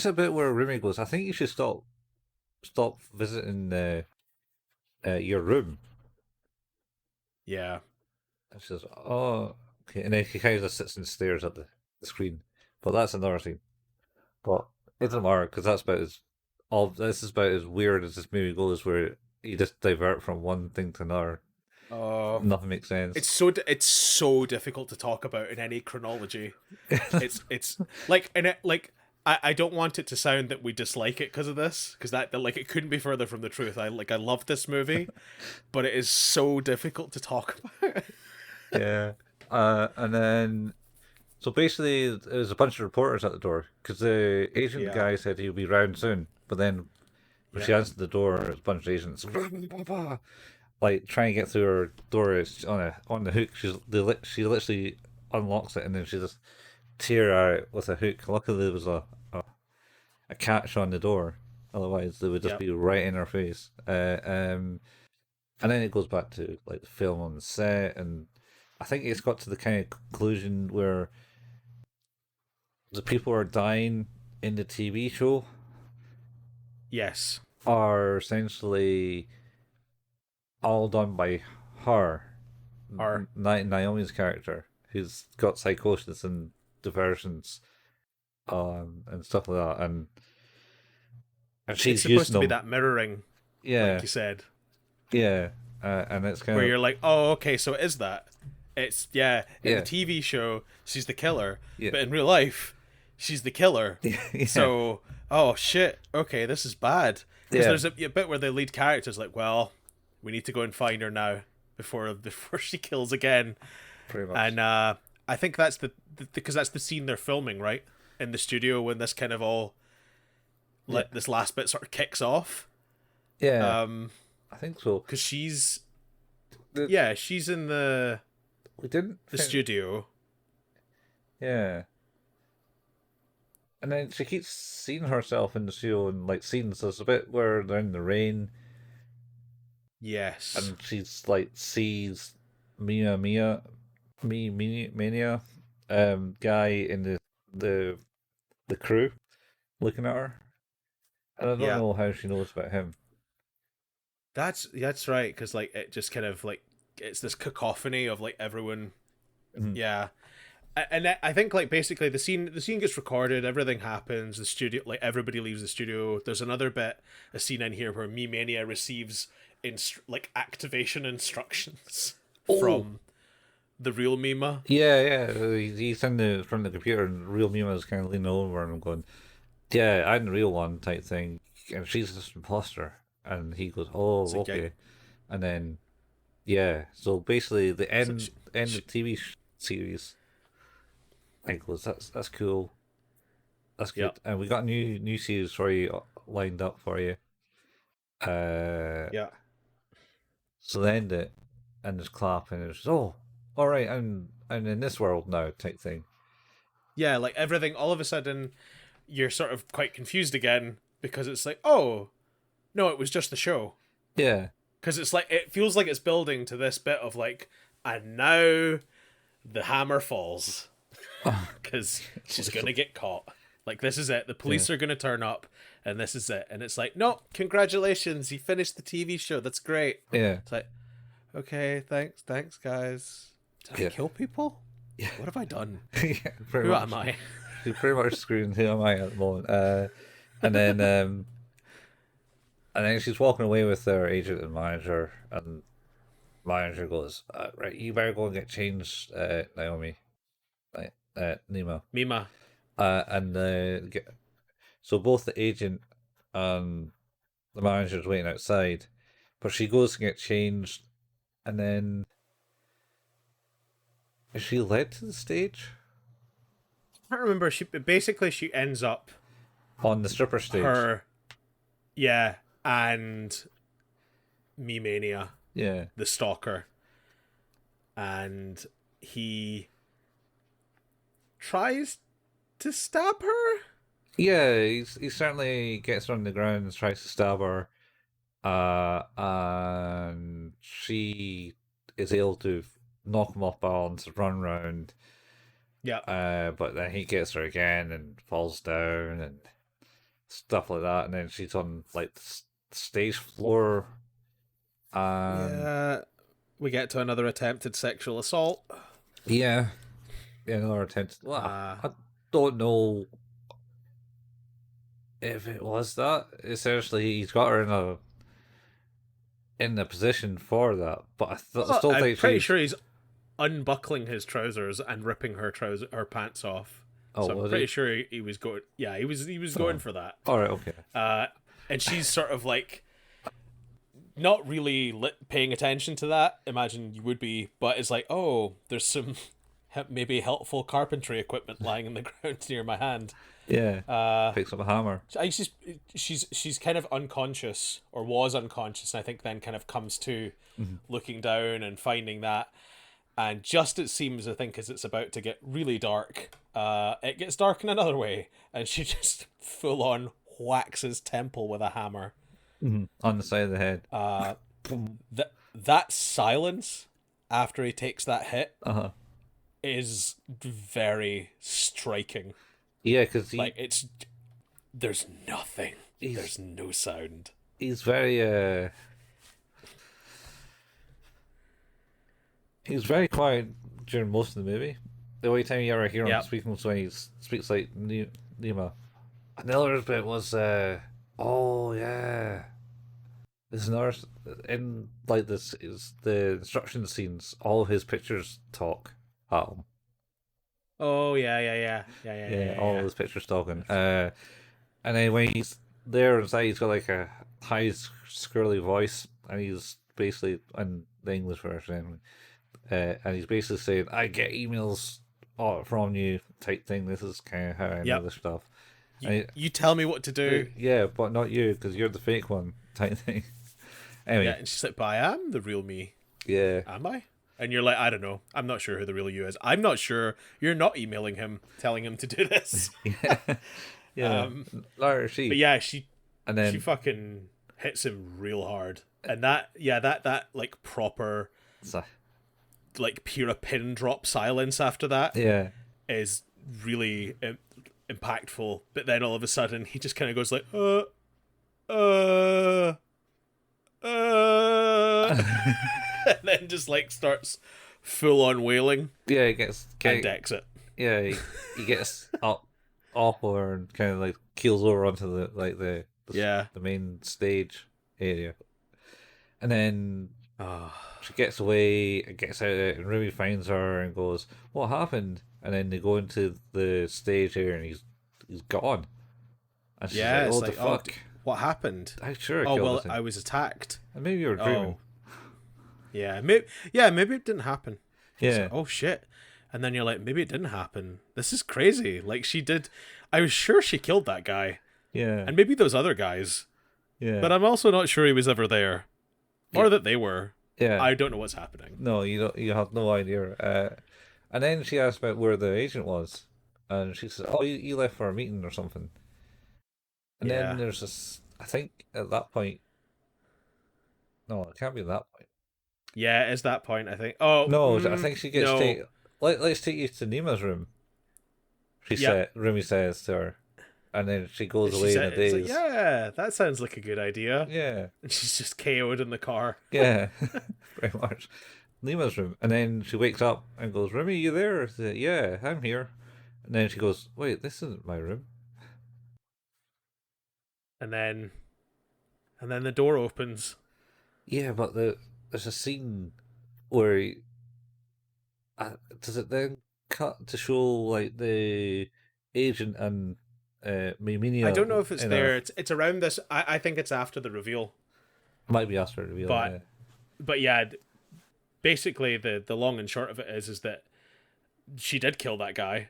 a bit where Rumi goes, "I think you should stop visiting your room." yeah. And she says, "Oh, okay." And then he kind of just sits and stares at the screen. But that's another scene. But it doesn't matter because this is about as weird as this movie goes, where you just divert from one thing to another. Oh, Nothing makes sense. it's so difficult to talk about in any chronology. It's like I don't want it to sound that we dislike it because of this, because that like it couldn't be further from the truth. I love this movie, but it is so difficult to talk about. Yeah. And then so basically, there's a bunch of reporters at the door because the agent Yeah. guy said he'll be round soon. But then when she Yeah. answered the door, there's a bunch of agents like trying to get through her door. It's on the hook. She literally unlocks it and then she just tear at it with a hook. Luckily, there was a catch on the door. Otherwise, they would just Yep. be right in her face. And then it goes back to like the film on the set, and I think it's got to the kind of conclusion where the people who are dying in the TV show Yes. are essentially all done by her, Her. Naomi's character, who's got psychosis and diversions, and stuff like that, and she's It's supposed using to be them. that mirroring, Yeah, like you said, yeah, and it's kind where of you're like, oh, okay, so it is that. It's in Yeah. the TV show she's the killer, Yeah. but in real life she's the killer. yeah. So, oh shit, okay, this is bad. Because Yeah. there's a bit where the lead character's like, well, we need to go and find her now before she kills again. pretty much. And I think that's because that's the scene they're filming, right? In the studio when this kind of all this last bit sort of kicks off. Yeah, I think so. Because she's The- she's in the We didn't. studio. Yeah. And then she keeps seeing herself in the studio and like scenes. There's a bit where they're in the rain Yes. and she's like sees Mania, guy in the crew looking at her. And I don't Yeah. know how she knows about him. That's right, because like it just kind of like it's this cacophony of like everyone. Mhm. Yeah. And I think like basically the scene gets recorded, everything happens, the studio, like everybody leaves the studio. There's another bit, a scene in here where Me Mania receives like activation instructions from the real Mima. Yeah, yeah. He's in from the computer and real Mima's kind of leaning over and I'm going, Yeah, I'm the real one type thing, and she's just an imposter. And he goes, It's "Oh, like, okay." And then yeah, so basically the so end of the TV series, I goes, "That's cool, that's yeah, good," and we got a new series for you lined up for you. Uh, yeah, so they end it, and there's clap, and it's oh, all right, I'm in this world now type thing. yeah. Like everything, all of a sudden, you're sort of quite confused again because it's like, oh no, it was just the show. Yeah, Because it's like it feels like it's building to this bit of like, and now the hammer falls because she's gonna get caught. Like this is it. The yeah, police are gonna turn up, and this is it. And it's like, no, congratulations, you finished the TV show. That's great. yeah, It's like, okay, thanks, guys. Did I yeah, kill people? yeah, What have I done? yeah. Pretty Who much, am I? she's pretty much screwing who am I at the moment. And then and then she's walking away with her agent and manager, and manager goes, "Right, you better go and get changed, Naomi, like Nemo." Mima. And so both the agent and the manager's waiting outside, but she goes to get changed, and then is she led to the stage I can't remember. She ends up on the stripper stage? her, yeah, and Me Mania, Yeah, the stalker, and he tries to stab her. yeah. He certainly gets her on the ground and tries to stab her, and she is able to knock him off balance, run round. Yeah, But then he gets her again and falls down and stuff like that, and then she's on like the stage floor, and yeah. We get to another attempted sexual assault. yeah, another attempt. Well, Uh, I don't know if it was that. Essentially, he's got her in the position for that, but I well, still I'm think pretty she's. sure he's unbuckling his trousers and ripping her pants off. Oh, So I'm was pretty he? sure he was going. Yeah, he was Oh, going for that. all right, okay. And she's sort of like not really paying attention to that. Imagine you would be, but it's like, oh, there's some maybe helpful carpentry equipment lying in the ground near my hand. Yeah, picks up a hammer. I just she's kind of unconscious or was unconscious, and I think then kind of comes to looking down and finding that. And just it seems, I think, as it's about to get really dark, it gets dark in another way, and she just full on whacks his temple with a hammer. On the side of the head. That silence after he takes that hit Uh-huh. is very striking. Yeah, because Like there's nothing. He's- There's no sound. he's very he's very quiet during most of the movie. The only time you ever hear him Yep. speaking was when he speaks like Nemo. Another bit was oh yeah. There's another in like this is the instruction scenes, all his pictures talk at him. Oh yeah. Yeah, all his pictures talking. And then when he's there inside, he's got like a high, squirrely voice, and he's basically in the English version, and he's basically saying, "I get emails from you," type thing. This is kind of how I know Yep. this stuff. You tell me what to do. Yeah, but not you, because you're the fake one, type thing. Anyway, Yeah, and she's like, but I am the real me. yeah, Am I? And you're like, I don't know. I'm not sure who the real you is. I'm not sure you're not emailing him, telling him to do this. yeah. Lara, she, But yeah, and she then fucking hits him real hard. And that like proper, so- like pure pin drop silence after that yeah, is really impactful. But then all of a sudden he just kind of goes like, and then just like starts full on wailing yeah, and decks it. yeah, he gets up off her and kind of like keels over onto Yeah. the main stage area, and then Oh. she gets away and gets out of it, and Ruby finds her and goes, "What happened?" And then they go into the stage area, and he's gone. And she's like, Yeah, it's "Oh, the like, oh, fuck! what happened? I sure Oh, killed well, this thing." I was attacked. And maybe you were dreaming. Oh, maybe it didn't happen. It's like, Yeah, oh shit. And then you're like, maybe it didn't happen. This is crazy. Like, she did. I was sure she killed that guy. yeah, And maybe those other guys. yeah, But I'm also not sure he was ever there. Or yeah, that they were. yeah. I don't know what's happening. No, you don't. You have no idea. And then she asked about where the agent was, and she said, "Oh, you left for a meeting or something." And then Yeah. there's this. I think at that point, no, it can't be at that point. Yeah, it's that point, I think. Oh, No, I think she gets no. take. Let's take you to Nima's room. Yep. Rumi says to her, and then she goes She away in said, a it's like, daze. yeah, that sounds like a good idea. Yeah, And she's just KO'd in the car. yeah, pretty much. Nima's room, and then she wakes up and goes, "Rumi, you there?" I said, "Yeah, I'm here." And then she goes, "Wait, this isn't my room." And then the door opens. Yeah, but there's a scene where does it then cut to show like the agent and Miminia I don't know if it's in there. It's around this. I think it's after the reveal. might be after the reveal. But yeah, basically the long and short of it is that she did kill that guy,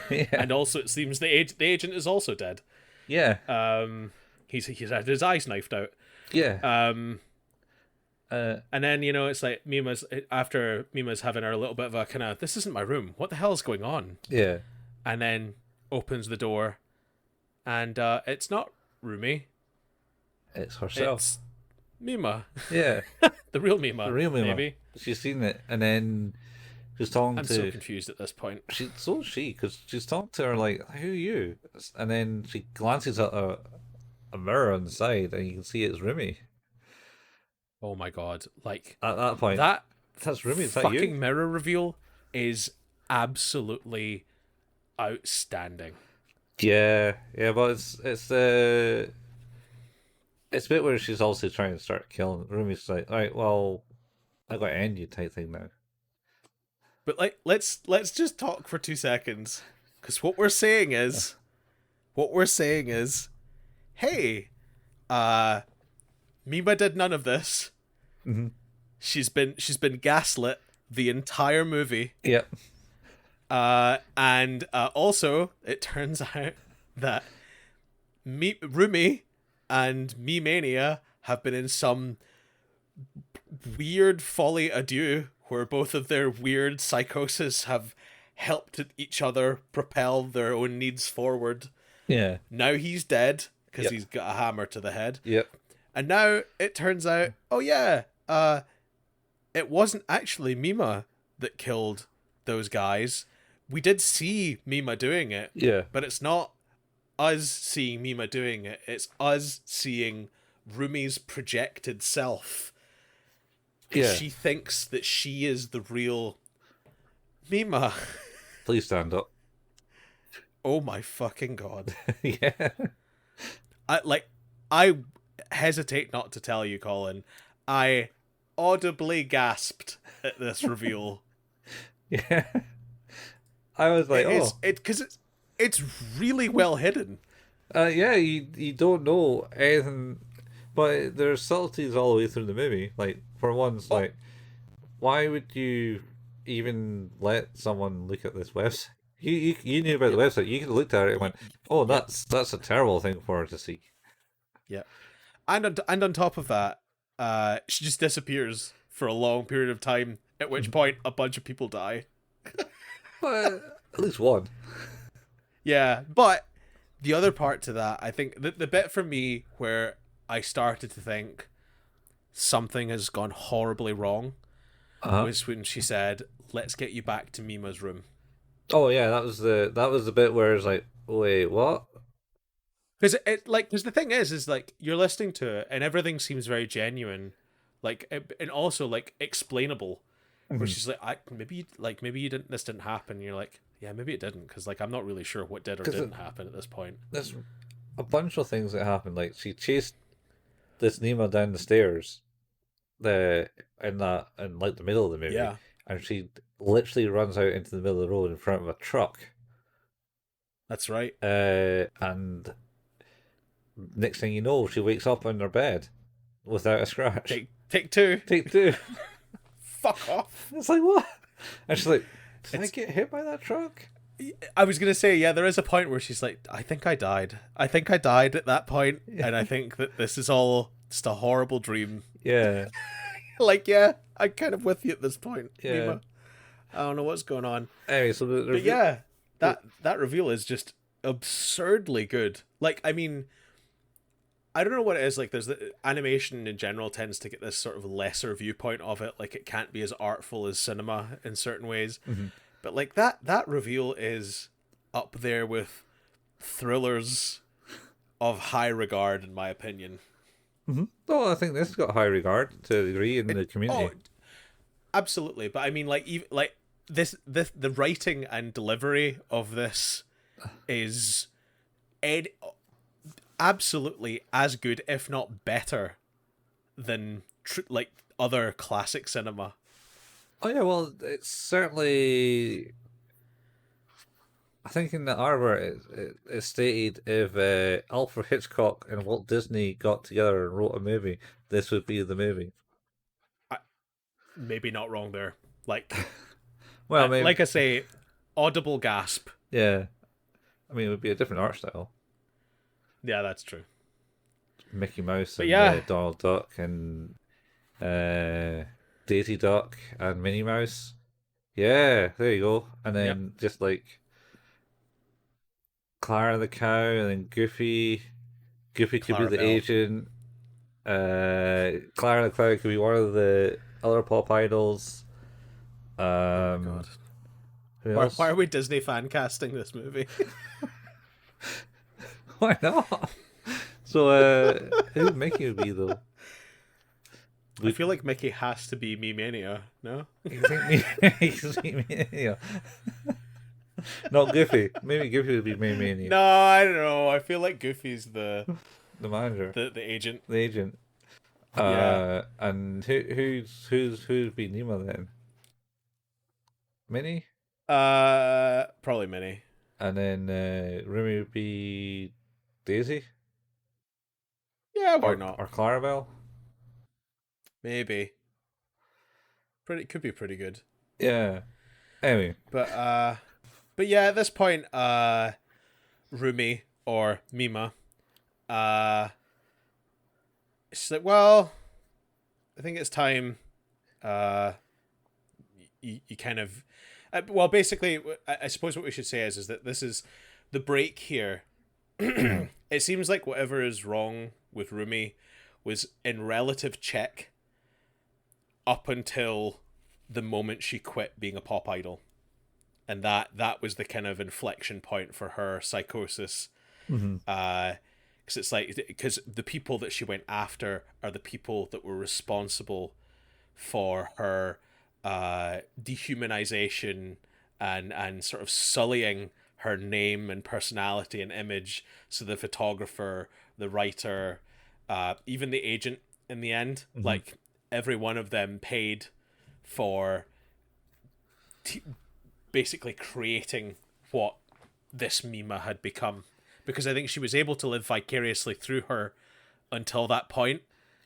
Yeah, and also it seems the agent is also dead. yeah, He's had his eyes knifed out. yeah. And then it's like after Mima's having her little bit of a kind of, this isn't my room. What the hell is going on? Yeah, And then opens the door, and it's not Rumi. it's herself. It's Mima, Yeah, the real Mima. the real Mima. Maybe. She's seen it, and then she's talking I'm to. so confused at this point. So is she, because she's talking to her like, "Who are you?" And then she glances at a mirror on the side, and you can see it's Rumi. Oh my god! Like At that point, that's Rumi. Is that fucking you? mirror reveal is absolutely outstanding. Yeah, yeah, but it's it's a bit where she's also trying to start killing. Rumi's like, "All right, well, I got to end you," type thing now. But like, let's just talk for 2 seconds, because what we're saying is, hey, Mima did none of this. Mm-hmm. She's been gaslit the entire movie. Yep. And also it turns out that Rumi and Me Mania have been in some weird folly adieu, where both of their weird psychosis have helped each other propel their own needs forward. Yeah. Now he's dead because Yep. he's got a hammer to the head. Yep. And now it turns out, oh yeah, it wasn't actually Mima that killed those guys. We did see Mima doing it, Yeah. but it's not us seeing Mima doing it. It's us seeing Rumi's projected self. Yeah. She thinks that she is the real Mima. Please stand up. Oh my fucking god. Yeah. I hesitate not to tell you, Colin. I audibly gasped at this reveal. Yeah. I was like, Because it's really well hidden. yeah, you don't know anything, but there's subtleties all the way through the movie. Like, for once, like, why would you even let someone look at this website? You knew about the website. You could have looked at it and went, "Oh, that's a terrible thing for her to see." Yeah, and on top of that, she just disappears for a long period of time. At which point, a bunch of people die. But at least one. Yeah, but the other part to that, I think the bit for me where I started to think something has gone horribly wrong was when she said, "Let's get you back to Mima's room." Oh yeah, that was the bit where it's like, wait, what? Because the thing is like you're listening to it and everything seems very genuine, like, and also like explainable. Where she's like, maybe you didn't. This didn't happen. And you're like, yeah, maybe it didn't, because like I'm not really sure what did or didn't happen at this point. There's a bunch of things that happened. Like, she chased this Nemo down the stairs, in like the middle of the movie, Yeah. and she literally runs out into the middle of the road in front of a truck. That's right. And Next thing you know, she wakes up in her bed without a scratch. Take two. Take two. Fuck off. It's like, what? And she's like, did I It's. get hit by that truck? I was gonna say, yeah, there is a point where she's like, I think I died. I think I died at that point, Yeah. and I think that this is all just a horrible dream. Yeah. Like, yeah, I'm kind of with you at this point, Yeah. Nima. I don't know what's going on. Anyway, so But yeah, that reveal is just absurdly good. Like, I mean, I don't know what it is. Like, there's the animation in general tends to get this sort of lesser viewpoint of it. Like, it can't be as artful as cinema in certain ways. Mm-hmm. But like that reveal is up there with thrillers of high regard, in my opinion. Mm-hmm. Well, I think this got high regard to a degree in the Oh, community. absolutely. But I mean, like, even like this the writing and delivery of this is ed- absolutely as good, if not better, than like other classic cinema. Oh yeah, well, it's certainly. I think in the Arbor it stated if Alfred Hitchcock and Walt Disney got together and wrote a movie, this would be the movie. I, maybe not wrong there. Like, Well, maybe, like I say, audible gasp. yeah. I mean, it would be a different art style. Yeah, that's true. Mickey Mouse But and yeah, Donald Duck and Daisy Duck and Minnie Mouse. Yeah, there you go. And yep. then just like Clara the cow, and then Goofy. Goofy could be the Clarabelle. agent. Clara the cow could be one of the other pop idols. Oh my god. Who Why else? are we Disney fan casting this movie? Why not? So, who would Mickey would be though? I feel like Mickey has to be Me Mania, no? You think me? Yeah. Not Goofy. Maybe Goofy would be Mania. No, I don't know. I feel like Goofy's The manager, the agent. the agent. Yeah. And who's be Nemo then? Minnie, Probably Minnie. and then Remy would be Daisy Yeah, why or not? Clarabelle. Maybe. Could be pretty good. Yeah. Anyway, But yeah, at this point, Rumi or Mima, she's like, well, I think it's time. You kind of, well, basically, I suppose what we should say is that this is the break here. It seems like whatever is wrong with Rumi was in relative check up until the moment she quit being a pop idol, and that was the kind of inflection point for her psychosis. mm-hmm. Because it's like, because the people that she went after are the people that were responsible for her dehumanization and sort of sullying her name and personality and image. So the photographer, the writer, even the agent in the end, Mm-hmm. like every one of them paid for basically creating what this Mima had become, because I think she was able to live vicariously through her until that point,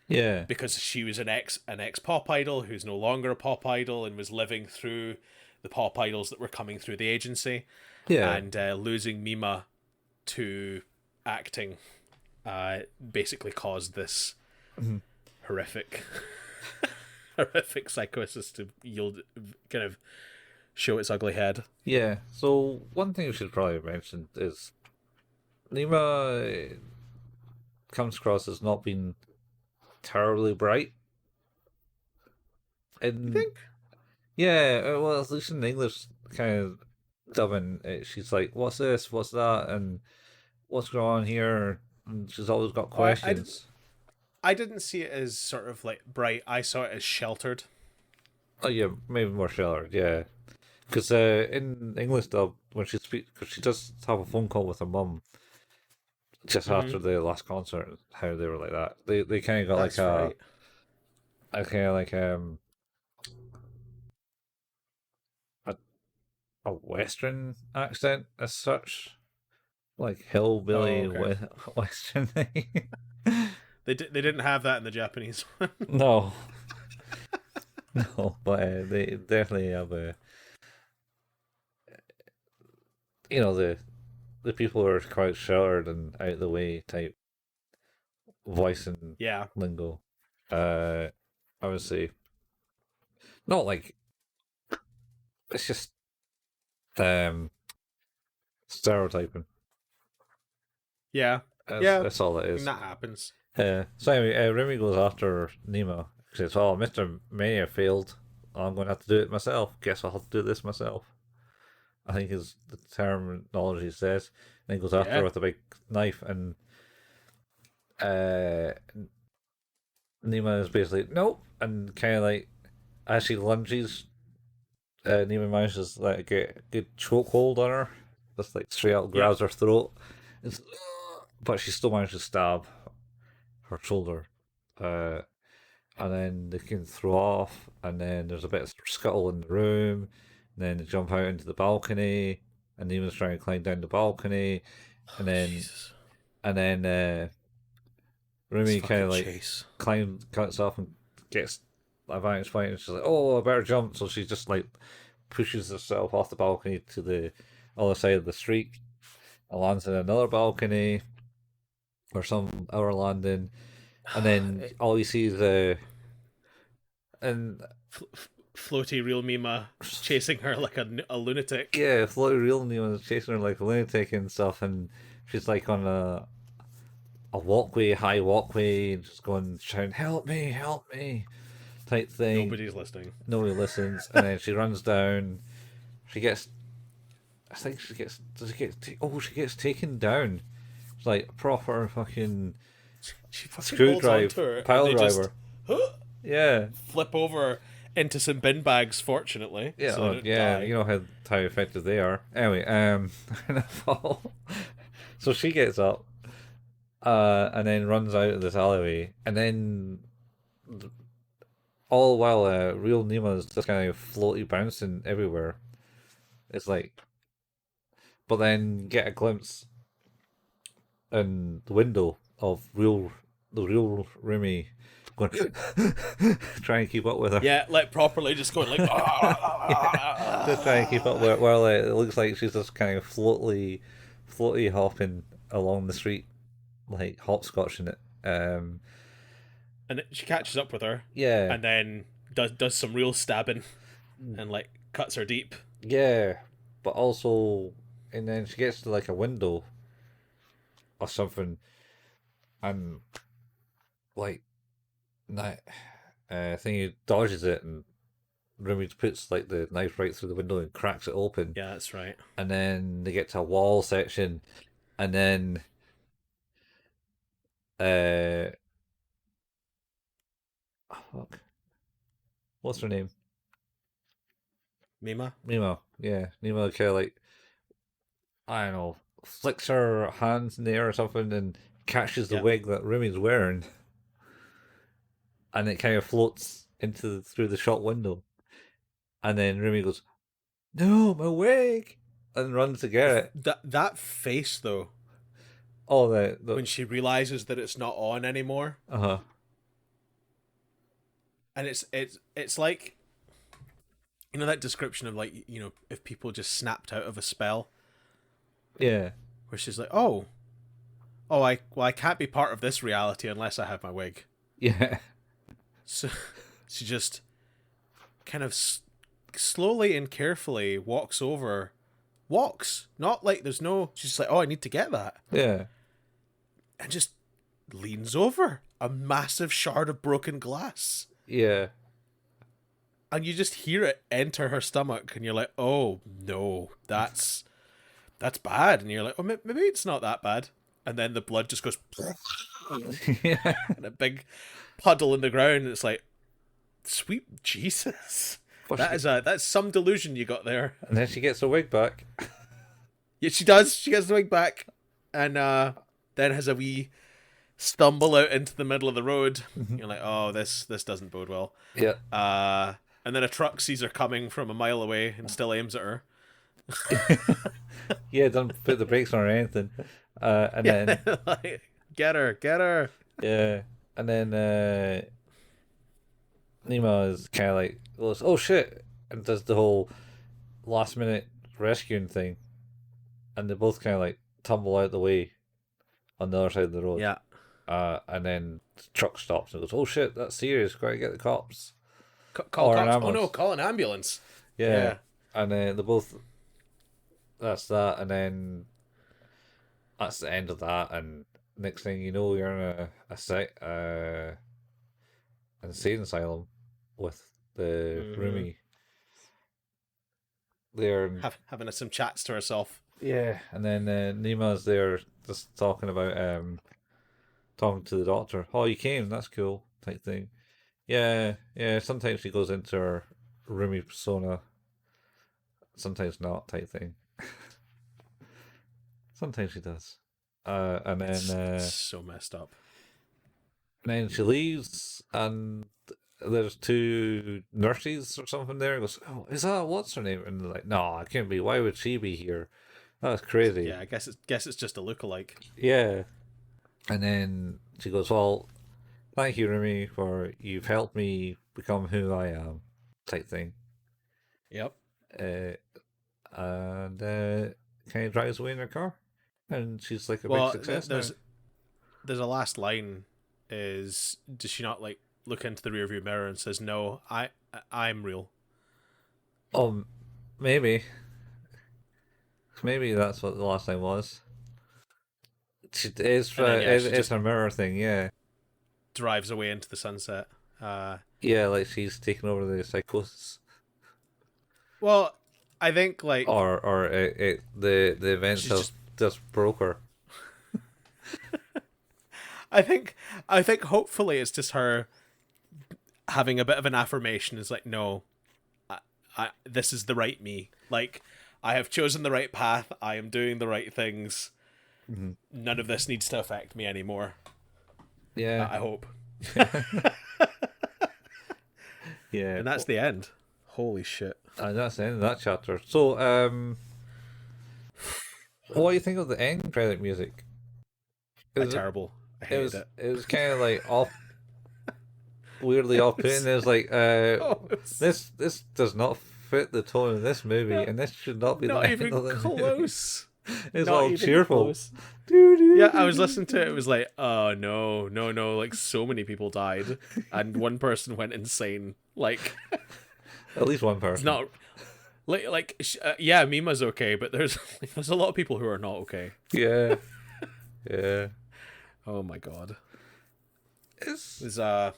Yeah. because she was an ex pop idol who's no longer a pop idol and was living through the pop idols that were coming through the agency. Yeah. And losing Mima to acting basically caused this Mm-hmm. horrific horrific psychosis to yield, kind of show its ugly head. Yeah. So one thing we should probably mention is Nima comes across as not being terribly bright. You And think? yeah, well, at least in the English kind of dubbing, she's like, "What's this? What's that? And what's going on here?" And she's always got Oh, questions. I didn't see it as sort of like bright. I saw it as sheltered. Oh yeah, maybe more sheltered. Yeah, because in English dub, when she speaks, because she does have a phone call with her mum just after the last concert, how they were like that. They kind of got That's like right. a kind of like a Western accent as such. like hillbilly Oh, okay. western thing. They didn't have that in the Japanese one. No, no, but they definitely have a the people who are quite sheltered and out of the way type voice and Yeah. lingo. I would say not like it's just um stereotyping. Yeah. That's Yeah. that's all it And is. that happens. So anyway, Remy goes after Nemo. She says, "Oh, Mister Mania failed. I'm going to have to do it myself. Guess I'll have to do this myself." I think is the terminology he says. And he goes after her Yeah. with a big knife, and uh, Nemo is basically nope, and kind of like as she lunges, Nemo manages to like get a good chokehold on her, just like straight out Yep. grabs her throat, it's, but she still manages to stab her shoulder, uh, and then they can throw off, and then there's a bit of scuttle in the room, and then they jump out into the balcony, and Nemo's trying to climb down the balcony, and then Jesus. and then This Rumi kind fucking of like chase. cuts off and gets a vantage point, and she's like, "Oh, I better jump!" So she just like pushes herself off the balcony to the other side of the street, and lands in another balcony or some other landing, and then all you see is and Floaty real Mima chasing her like a lunatic. yeah, Floaty Real Neon chasing her like a lunatic and stuff, and she's like on a walkway, high walkway, just going shouting, help me," type thing. Nobody's listening. Nobody listens, and then she runs down. She gets, I think she gets. Does she get? She gets taken down. It's like a proper fucking She fucking holds on to screwdriver, her. pile They just driver. Yeah, flip over into some bin bags, fortunately. yeah, So they don't yeah. die. You know how effective they are. Anyway, and I fall. So she gets up, and then runs out of this alleyway, and then all while real Nemo's just kind of floaty bouncing everywhere. It's like, but then get a glimpse in the window of the real Remy going trying to keep up with her. Yeah, like properly just going like Just trying to keep up with her while it looks like she's just kind of floaty hopping along the street, like hopscotching it. and she catches up with her. Yeah. And then does some real stabbing and like cuts her deep. Yeah. But also, and then she gets to like a window or something, and like that thing he dodges it, and Remy puts like the knife right through the window and cracks it open. Yeah, that's right. And then they get to a wall section, and then uh fuck, what's her name? Mima? Nemo. Yeah, Nemo kind of like, I don't know, flicks her hands in the air or something and catches the Yeah. wig that Remy's wearing, and it kind of floats through the shop window, and then Remy goes, "No, my wig," and runs to get it. That face though, Oh, the when she realizes that it's not on anymore, uh-huh. and it's like, you know, that description of like, you know, if people just snapped out of a spell, Yeah. where she's like, I can't be part of this reality unless I have my wig. Yeah. So she just kind of slowly and carefully walks, not like there's no, she's just like, oh, I need to get that, Yeah. and just leans over a massive shard of broken glass. Yeah. And you just hear it enter her stomach, and you're like, oh no, that's bad. And you're like, oh, maybe it's not that bad. And then the blood just goes Yeah. and a big puddle in the ground, and it's like, sweet Jesus. But That's some delusion you got there. and then she gets her wig back. Yeah, she does. She gets the wig back, and then has a wee stumble out into the middle of the road. You're like, oh, this doesn't bode well. Yeah. And then a truck sees her coming from a mile away and still aims at her. Yeah, doesn't put the brakes on or anything. And Yeah, then like, get her, get her. yeah, and then Nemo is kind of like goes, "Oh shit," and does the whole last minute rescuing thing, and they both kind of like tumble out the way on the other side of the road. Yeah, And then the truck stops and goes, "Oh shit, that's serious! Gotta get the cops call or an cops. Oh no, ambulance." call an ambulance. Yeah, Yeah. and then they both. That's that, and then that's the end of that. And next thing you know, you're in a insane asylum with the Mm-hmm. roomie there. Having some chats to herself. Yeah, and then Nima's there just talking to the doctor. Oh, you came, that's cool, type thing. Yeah, yeah. Sometimes she goes into her roomie persona, sometimes not, type thing. Sometimes she does. And It's so messed up. then she leaves, and there's two nurses or something there. And goes, oh, is that what's her name? And they're like, no, it can't be. Why would she be here? That's crazy. Yeah, I guess it's just a lookalike. Yeah. And then she goes, well, thank you, Remy, for you've helped me become who I am, type thing. Yep. Uh, and kind of drives away in her car, and she's like a big Well, success now. there's a last line. Is does she not like look into the rearview mirror and says, "No, I'm real." Oh, maybe, maybe that's what the last time was. It's And then yeah, she it's just a mirror thing, yeah, drives away into the sunset. yeah, like she's taken over the psychosis, Well, I think like or the events she's have just. just broke her. I think I think hopefully it's just her having a bit of an affirmation. Is like, no, this is the right me. Like, I have chosen the right path. I am doing the right things. Mm-hmm. None of this needs to affect me anymore. Yeah, I hope. yeah, And that's the end. Holy shit. and that's the end of that chapter. So, what do you think of the end credit music? Is it? Terrible. I hated it. It was kind of like off, weirdly off putting. It was like, Oh, it was this does not fit the tone of this movie, not, and this should not be the not end even of the movie. close. It's Not all even cheerful. close. Yeah, I was listening to it. It was like, oh no, no, no! Like so many people died, and one person went insane. Like At least one it's person. not yeah, Mima's okay, but there's a lot of people who are not okay. Yeah, yeah. Oh my god. It's Is I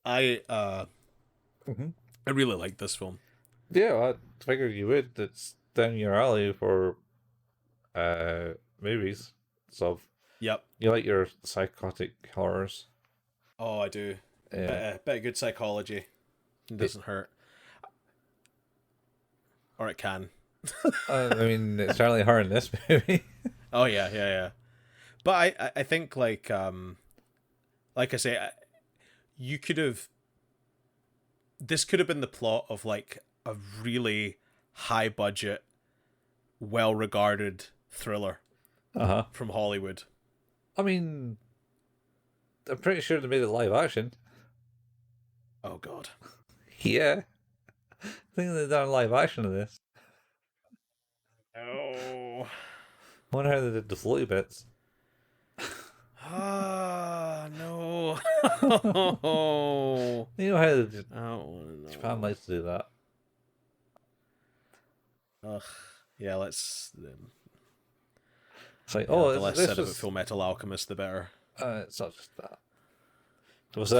mhm. I really like this film. Yeah. I figured you would. It's down your alley for movies. So Yep. you like your psychotic horrors. Oh, I do. Yeah. Bit of good psychology. It doesn't hurt, or it can. I mean, it's certainly hard in this movie. Oh yeah, yeah, yeah. But I think like I say, you could have. This could have been the plot of like a really high budget, well regarded thriller Uh-huh. from Hollywood. I mean, I'm pretty sure they made it live action. Oh god. Yeah. I think they've done live action of this. Oh. Wonder how they did the floaty bits. Ah, no. Oh. You know how they I don't want to Japan know. likes to do that. Ugh. Yeah, let's. It's like, Yeah, oh, the less this said about was. Full Metal Alchemist, the better. It's not just that. It was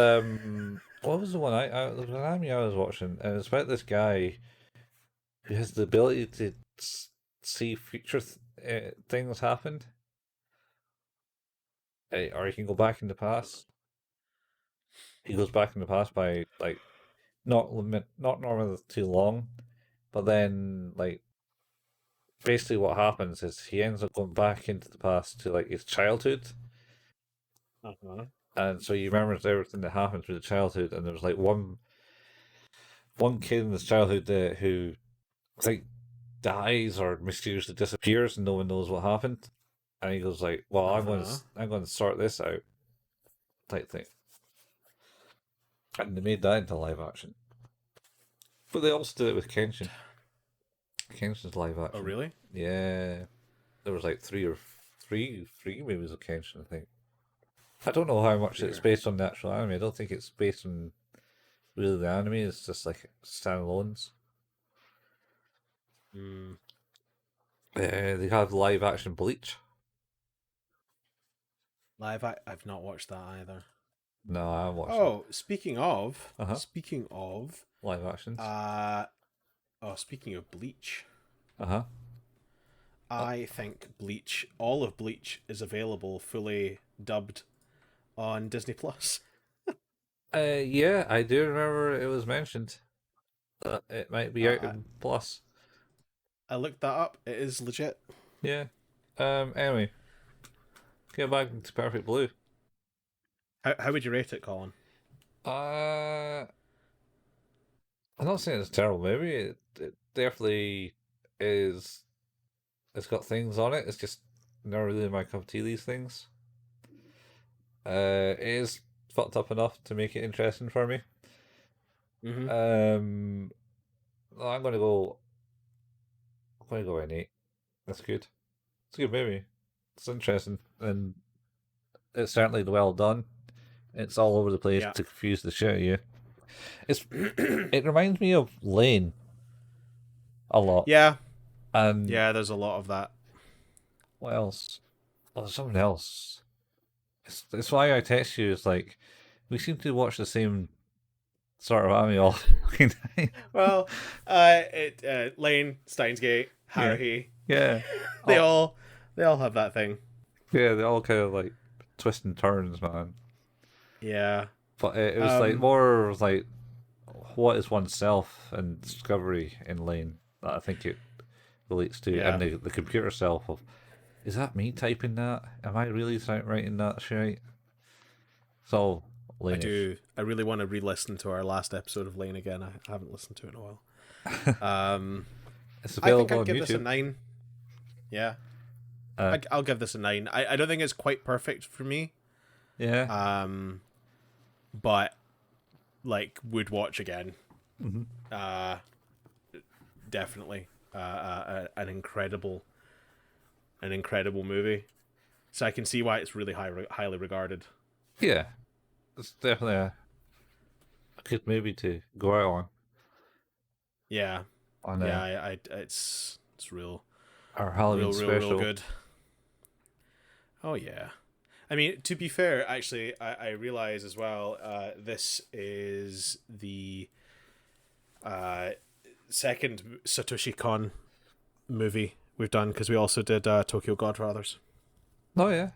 what was the one there was an anime I was watching, and it's about this guy who has the ability to see future things happen, or he can go back in the past. He goes back in the past by like not normally too long, but then like basically what happens is he ends up going back into the past to like his childhood, Uh-huh. and so he remembers everything that happened through the childhood, and there was like one kid in his childhood who like dies or mysteriously disappears and no one knows what happened. And he goes like, "Well, Uh-huh. I'm going to sort this out," type thing. And they made that into live action. But they also did it with Kenshin. Kenshin's live Oh, action. really? Yeah, there was like three movies of Kenshin, I think. I don't know how much it's Dear. based on the actual anime. I don't think it's based on really the anime. It's just like standalones. Mm. They have live action Bleach. I've not watched that either. No, I haven't watched that. Oh, speaking of, Uh huh. Live actions. uh, speaking of Bleach, Uh huh. I think all of Bleach is available fully dubbed on Disney Plus. Yeah, I do remember it was mentioned that it might be out I in Plus. I looked that up. It is legit. Yeah. Anyway, get back to Perfect Blue. How would you rate it, Colin? Uh, I'm not saying it's a terrible movie. It definitely is. It's got things on it. It's just not really my cup of tea. These things. It is fucked up enough to make it interesting for me. Mm-hmm. Um, I'm gonna go. I'm gonna go an 8. That's good. It's a good movie. It's interesting and it's certainly well done. It's all over the place Yeah. to confuse the shit out of you. It's it reminds me of Lane a lot. Yeah. And Yeah. There's a lot of that. what else? Oh, there's something else. It's why I text you. It's like we seem to watch the same sort of anime all the fucking time. Well, Lane, Steins Gate, Yeah, Haruhi, yeah, they oh, all they all have that thing. yeah. They all kind of like twist and turns, man. Yeah. But it was like Um. more like what is oneself and discovery in Lane that I think it relates to, and Yeah. the computer self of is that me typing that? Am I really writing that shit? It's all I Lane-ish. do. I really want to re-listen to our last episode of Lane again. I haven't listened to it in a while. It's I think available I'd on give this a YouTube. 9. Yeah. Uh, I'll give this a 9. I don't think it's quite perfect for me. yeah. Um, but like would watch again. Hmm. Uh, definitely. An incredible movie. So I can see why it's really highly regarded. Yeah. It's definitely a good movie to go out Yeah. on Yeah. It's our Halloween real special. good. Oh yeah. I mean, to be fair, actually, I realize as well. This is the uh, second Satoshi Kon movie we've done because we also did Tokyo Godfathers Oh yeah,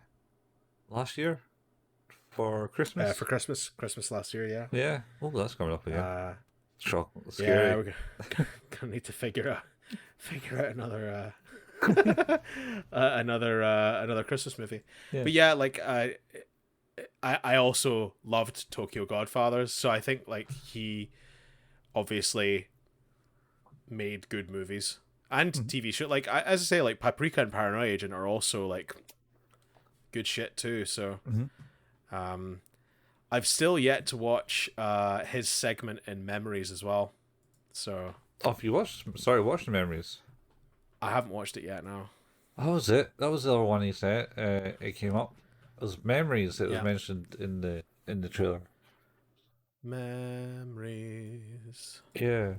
last year for Christmas. for Christmas last year. Yeah. Yeah. Oh, that's coming up again. Uh, Shock, yeah, scary. we're gonna need to figure out another another Christmas movie. Yeah. But yeah, like I also loved Tokyo Godfathers, so I think like he obviously made good movies and Mhm. TV show. Like as I say, like Paprika and Paranoia Agent are also like good shit too. So Mhm. um, I've still yet to watch his segment in Memories as well. So Oh, if you watched, sorry, watch the memories. I haven't watched it yet now. That was it. That was the other one he said. It came up. It was memories. It was Yeah. mentioned in the trailer. Memories Yeah,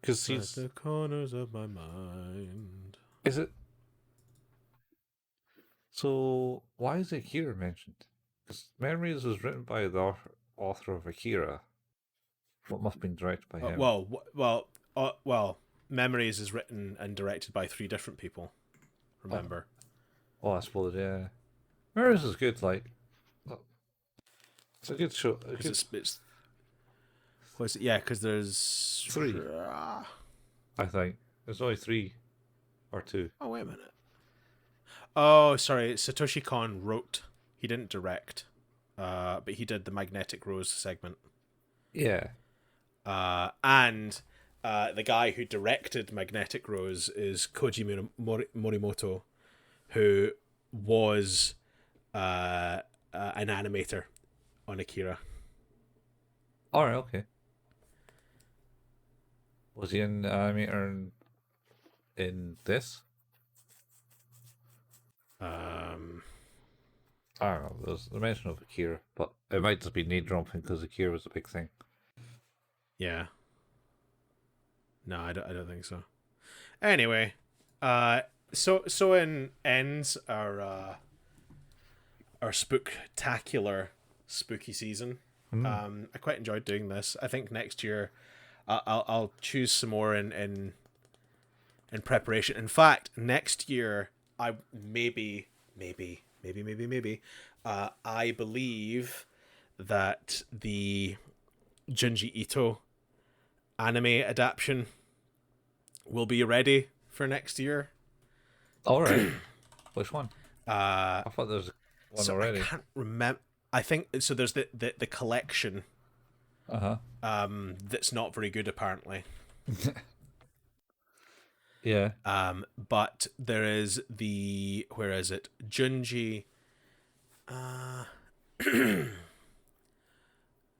because at he's the corners of my mind. is it. So why is Akira mentioned? Because memories was written by the author of Akira. What must have been directed by him? Memories is written and directed by 3 different people. Oh, Remember? oh, I suppose yeah. Memories is good. Like it's a good show. A Because good it's was it? Yeah, because there's 3, I think. There's only 3 or 2. Oh, wait a minute. Oh, sorry. Satoshi Kon wrote. He didn't direct, but he did the Magnetic Rose segment. Yeah. And the guy who directed Magnetic Rose is Koji Morimoto, who was an animator on Akira. Alright, okay. Was he an animator in this? Um, I don't know. There's the mention of Akira, but it might just be name dropping because Akira was a big thing. yeah. No, I don't think so. Anyway, so in ends our spooktacular spooky season. I quite enjoyed doing this. I think next year I'll choose some more in preparation. In fact, next year I maybe I believe that the Junji Ito anime adaptation will be ready for next year. Alright. Which one? Uh, I thought there was one so already. I can't remember. I think so. There's the collection Uh that's not very good apparently. huh. Yeah. But there is the where is it? Junji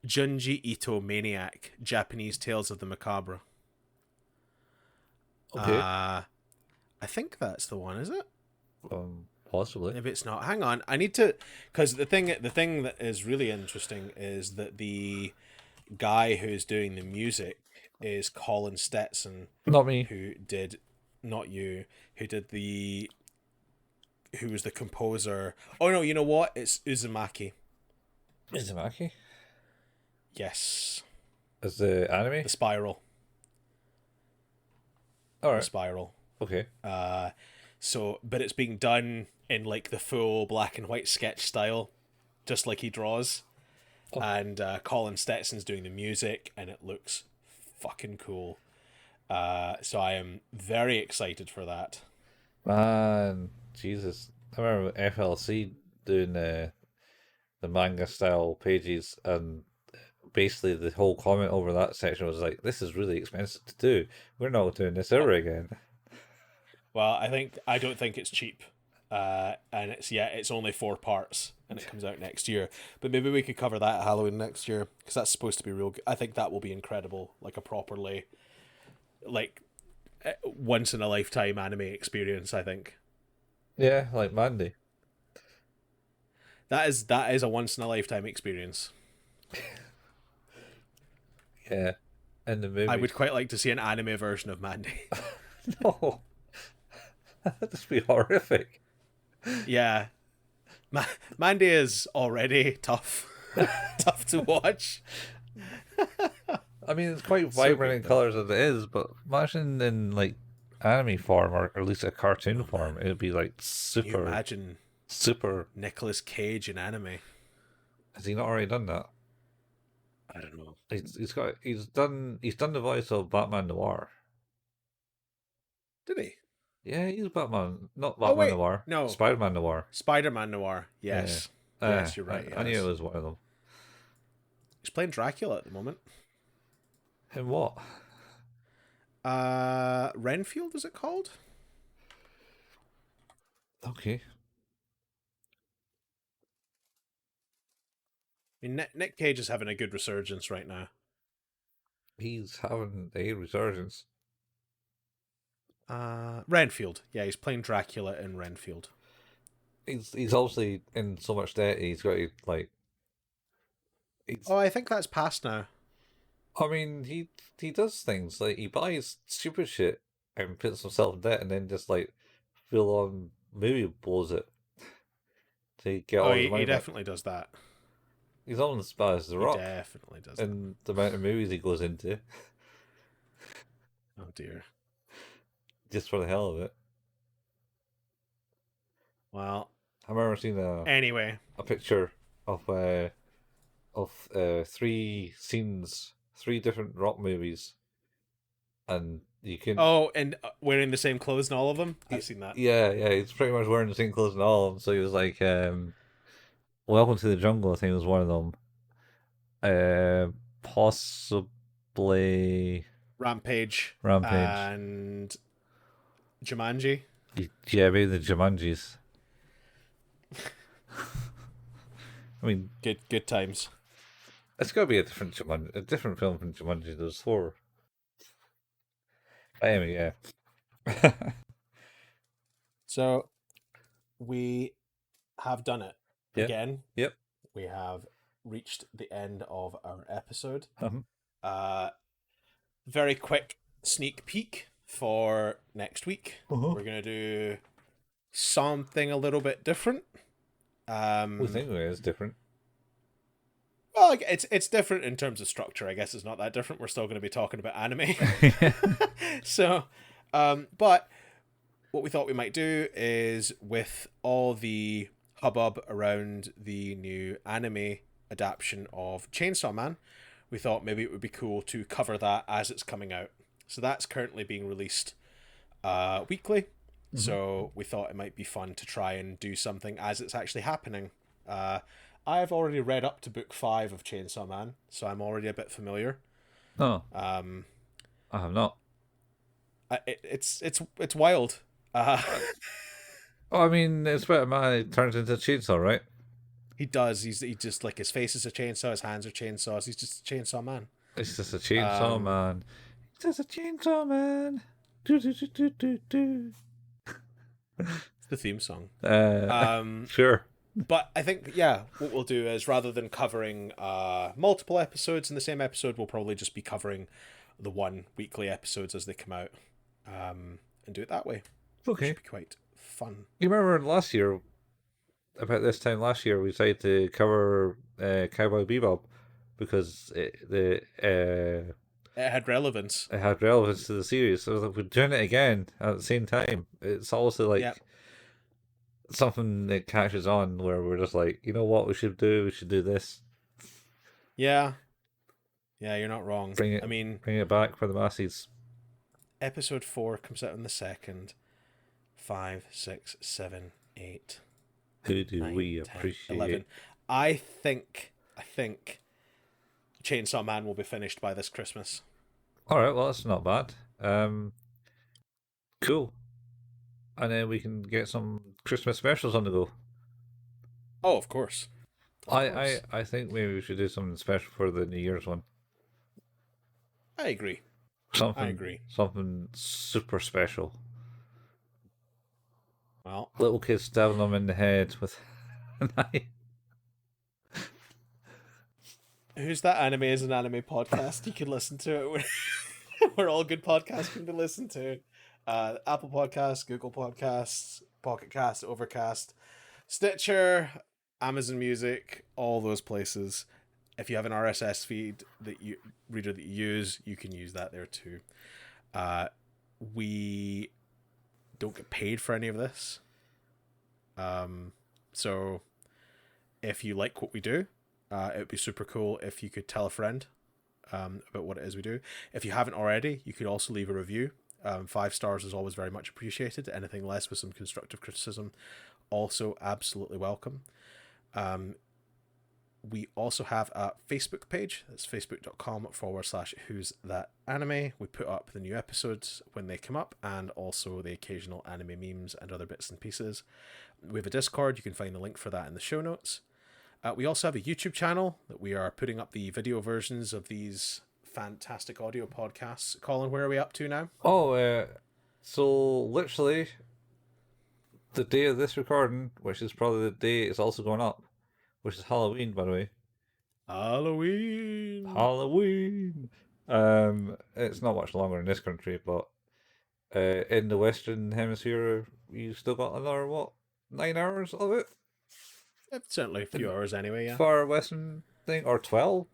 Junji Ito Maniac, Japanese Tales of the Macabre. Okay. I think that's the one, is it? Possibly. If it's not, hang on. I need to, because the thing that is really interesting is that the guy who's doing the music is Colin Stetson, Not me. who did, not you, who was the composer. Oh no, you know what? It's Uzumaki. Izumaki? Yes, Is the anime? the Spiral. The Alright. Spiral. Okay. So, but it's being done in like the full black and white sketch style, just like he draws. Oh. And Colin Stetson's doing the music, and it looks fucking cool. So I am very excited for that. Man, Jesus. I remember FLC doing the manga style pages, and basically the whole comment over that section was like, this is really expensive to do. We're not doing this ever again. Well, I don't think it's cheap. And it's only 4 parts, and it comes out next year. But maybe we could cover that at Halloween next year, because that's supposed to be real good. I think that will be incredible, like a properly, like, once in a lifetime anime experience. I think Yeah, like Mandy. that is a once in a lifetime experience. Yeah. In the movie. I would quite like to see an anime version of Mandy. No. That'd just be horrific. Yeah, Mandy is already tough, tough to watch. I mean, it's quite So vibrant good, in though. colors as it is, but imagine in like anime form or at least a cartoon form, it'd be like Can you super, imagine super. Nicolas Cage in anime? Has he not already done that? I don't know. He's done the voice of Batman Noir. Did he? Yeah, he's Batman, not Oh Batman wait, Noir, no, Spider-Man Noir. Spider-Man Noir. Yeah, Yes, yes, you're right. I knew Yes, it was one of them. he's playing Dracula at the moment. And what? Renfield is it called? Okay, I mean, Nick Cage is having a good resurgence right now. he's having a resurgence. Renfield. Yeah, he's playing Dracula in Renfield. He's obviously in so much debt. He's got to like. He's, Oh, I think that's past now. I mean, he does things like he buys stupid shit and puts himself in debt, and then just like full on movie blows it to get Oh, all his he money back. definitely does that. He's on as bad as The He Rock, definitely does that. and the amount of movies he goes into Oh dear. just for the hell of it. Well, I remember seeing anyway. a picture of 3 different Rock movies, and you can. Oh, and wearing the same clothes in all of them. I've seen that. Yeah, he's pretty much wearing the same clothes in all of them. So he was like, "Welcome to the Jungle." I think was one of them. Possibly. Rampage, Rampage. and Jumanji. Yeah, maybe the Jumanjis. I mean, Good times. it's got to be a different Jumanji, a different film from Jumanji. There's four. But anyway, yeah. So we have done it Yep. again. Yep. We have reached the end of our episode. Uh-huh. Very quick sneak peek for next week. Uh-huh. We're gonna do something a little bit different. We think it is different. Well, like, it's different in terms of structure. I guess it's not that different. We're still going to be talking about anime. So, but what we thought we might do is, with all the hubbub around the new anime adaptation of Chainsaw Man, we thought maybe it would be cool to cover that as it's coming out. So that's currently being released weekly. Mm-hmm. So we thought it might be fun to try and do something as it's actually happening. I've already read up to book 5 of Chainsaw Man, so I'm already a bit familiar. Oh, I have not. It's wild. Oh, I mean, it's about a man who turns into a chainsaw, right? He does. He just, like, his face is a chainsaw, his hands are chainsaws. He's just a chainsaw man. It's just a chainsaw man. It's just a chainsaw man. Do do do do do do. It's the theme song. Sure. But I think, yeah, what we'll do is, rather than covering multiple episodes in the same episode, we'll probably just be covering the one weekly episodes as they come out, and do it that way. Okay. It should be quite fun. You remember last year, about this time last year, we decided to cover Cowboy Bebop because it had relevance. It had relevance to the series. So like, we're doing it again at the same time. It's also like... Yep. Something that catches on where we're just like, you know what we should do? We should do this. Yeah, you're not wrong. Bring it back for the masses. Episode 4 comes out on the 2nd. 5, 6, 7, 8. Who do 9, we 10, appreciate? 11. I think Chainsaw Man will be finished by this Christmas. All right, well that's not bad. Cool. And then we can get some Christmas specials on the go. Oh, of course. I think maybe we should do something special for the New Year's one. I agree. Something super special. Well, little kids stabbing them in the head with a knife. Who's That Anime is an Anime podcast. You can listen to it. We're all good podcasts to listen to. Apple Podcasts, Google Podcasts, Pocket Cast, Overcast, Stitcher, Amazon Music, all those places. If you have an RSS feed reader that you use, you can use that there too. We don't get paid for any of this. So if you like what we do, it would be super cool if you could tell a friend about what it is we do. If you haven't already, you could also leave a review. 5 stars is always very much appreciated. Anything less with some constructive criticism, also absolutely welcome. We also have a Facebook page. That's facebook.com/who's that anime. We put up the new episodes when they come up, and also the occasional anime memes and other bits and pieces. We have a Discord. You can find the link for that in the show notes. We also have a YouTube channel that we are putting up the video versions of these fantastic audio podcasts. Colin, where are we up to now? So literally the day of this recording, which is probably the day it's also going up, which is Halloween, by the way. Halloween. It's not much longer in this country, but in the Western Hemisphere, you still got another 9 hours of it. Certainly a few hours anyway. Yeah. For a Western thing, or 12.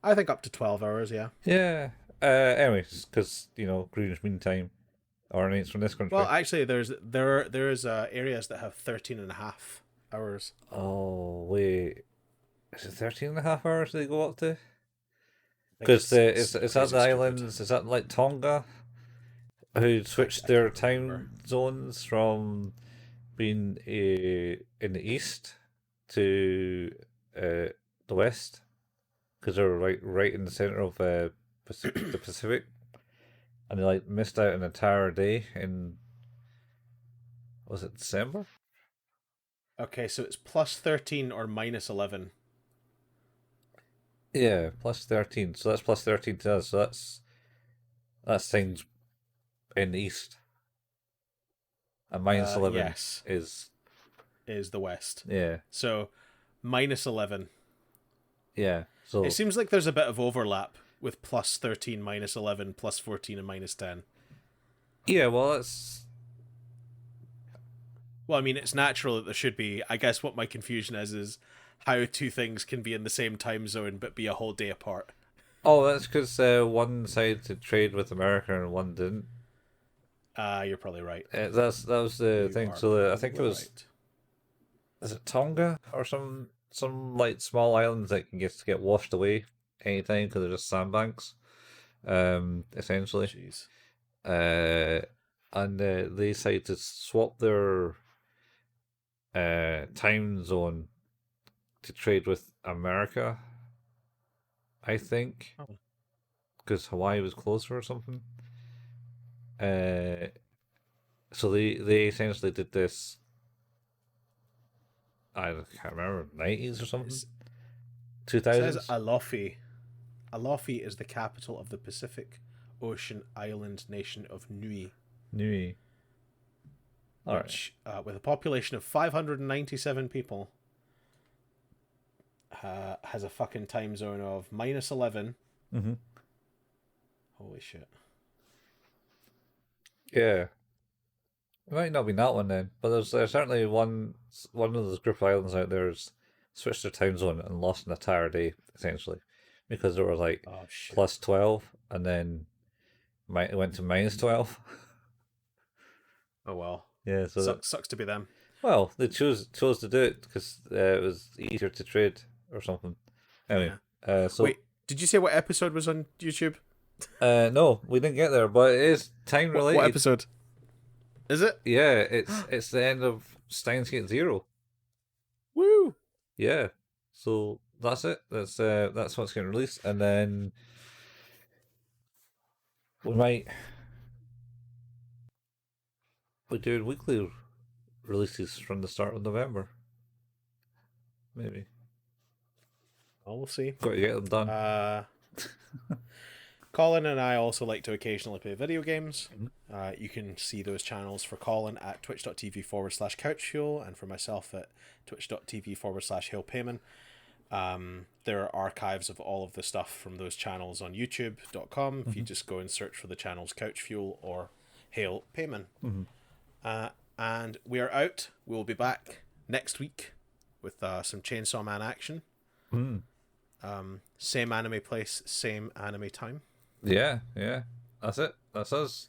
I think up to 12 hours, yeah. Yeah. Anyways, because, Greenwich Mean Time originates from this country. Well, actually, there's areas that have 13 and a half hours. Oh, wait. Is it 13 and a half hours they go up to? Because it's at the islands, is that like Tonga? Who switched their time zones from being in the east to the west? Because they're right in the center of the Pacific, and they like missed out an entire day in, was it December? Okay, so it's plus 13 or minus 11. Yeah, plus 13. So that's plus 13 to us. So that's things in the east, and minus 11 Yes, is is the west. yeah, So minus 11. yeah. So It seems like there's a bit of overlap with plus 13, minus 11, plus 14, and minus 10. yeah, well, that's Well, I mean, it's natural that there should be. I guess what my confusion is how two things can be in the same time zone but be a whole day apart. that's because one side to trade with America and one didn't. You're probably right. That was the You thing. are So I think it probably was right. is it Tonga or some like small islands that can get washed away anytime because they're just sandbanks, essentially. Jeez. And they decided to swap their time zone to trade with America, I think, Oh. because Hawaii was closer or something. So they essentially did this. I can't remember, 90s or something, It says 2000s. Alofi. Alofi is the capital of the Pacific Ocean island nation of Niue, Nui. All right. which, with a population of 597 people, has a fucking time zone of minus 11. Mm-hmm. Holy shit. Yeah. It might not be that one then, but there's certainly one of those group of islands out there's switched their time zone and lost an entire day essentially, because they were like Oh shit. plus 12 and then it went to minus 12. Oh well. Yeah, so Sucks to be them. well, they chose to do it because it was easier to trade or something. Anyway, so Wait, did you say what episode was on YouTube? no, we didn't get there, but it is time related. What episode? Is it? Yeah, it's the end of Steins Gate Zero. Woo! Yeah, so that's it. That's what's getting released, and then we're doing weekly releases from the start of November. Maybe Well, we'll see. got to get them done. Colin and I also like to occasionally play video games. You can see those channels for Colin at twitch.tv/couchfuel and for myself at twitch.tv/hailpayman. There are archives of all of the stuff from those channels on youtube.com if you just go and search for the channels Couch Fuel or Hail Payman. And we are out. We'll be back next week with some Chainsaw Man action. Same anime place, same anime time. Yeah, that's it. That's us.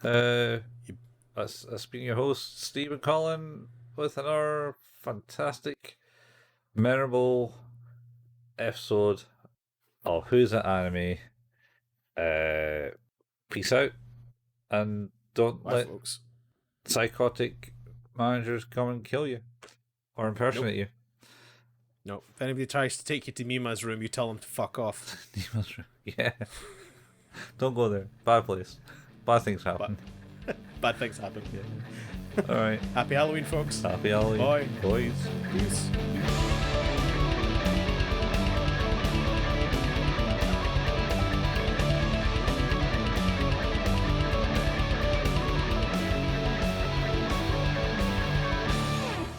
That's been your host, Stephen Collin, with another fantastic, memorable episode of Who's That Anime. Peace out, and don't Bye, let folks. psychotic managers come and kill you or impersonate you. No, if anybody tries to take you to Mima's room, you tell them to fuck off. Yeah. Don't go there. Bad place. Bad things happen. Bad things happen. All right. Happy Halloween, folks. Happy Halloween. Bye. Boys. Peace.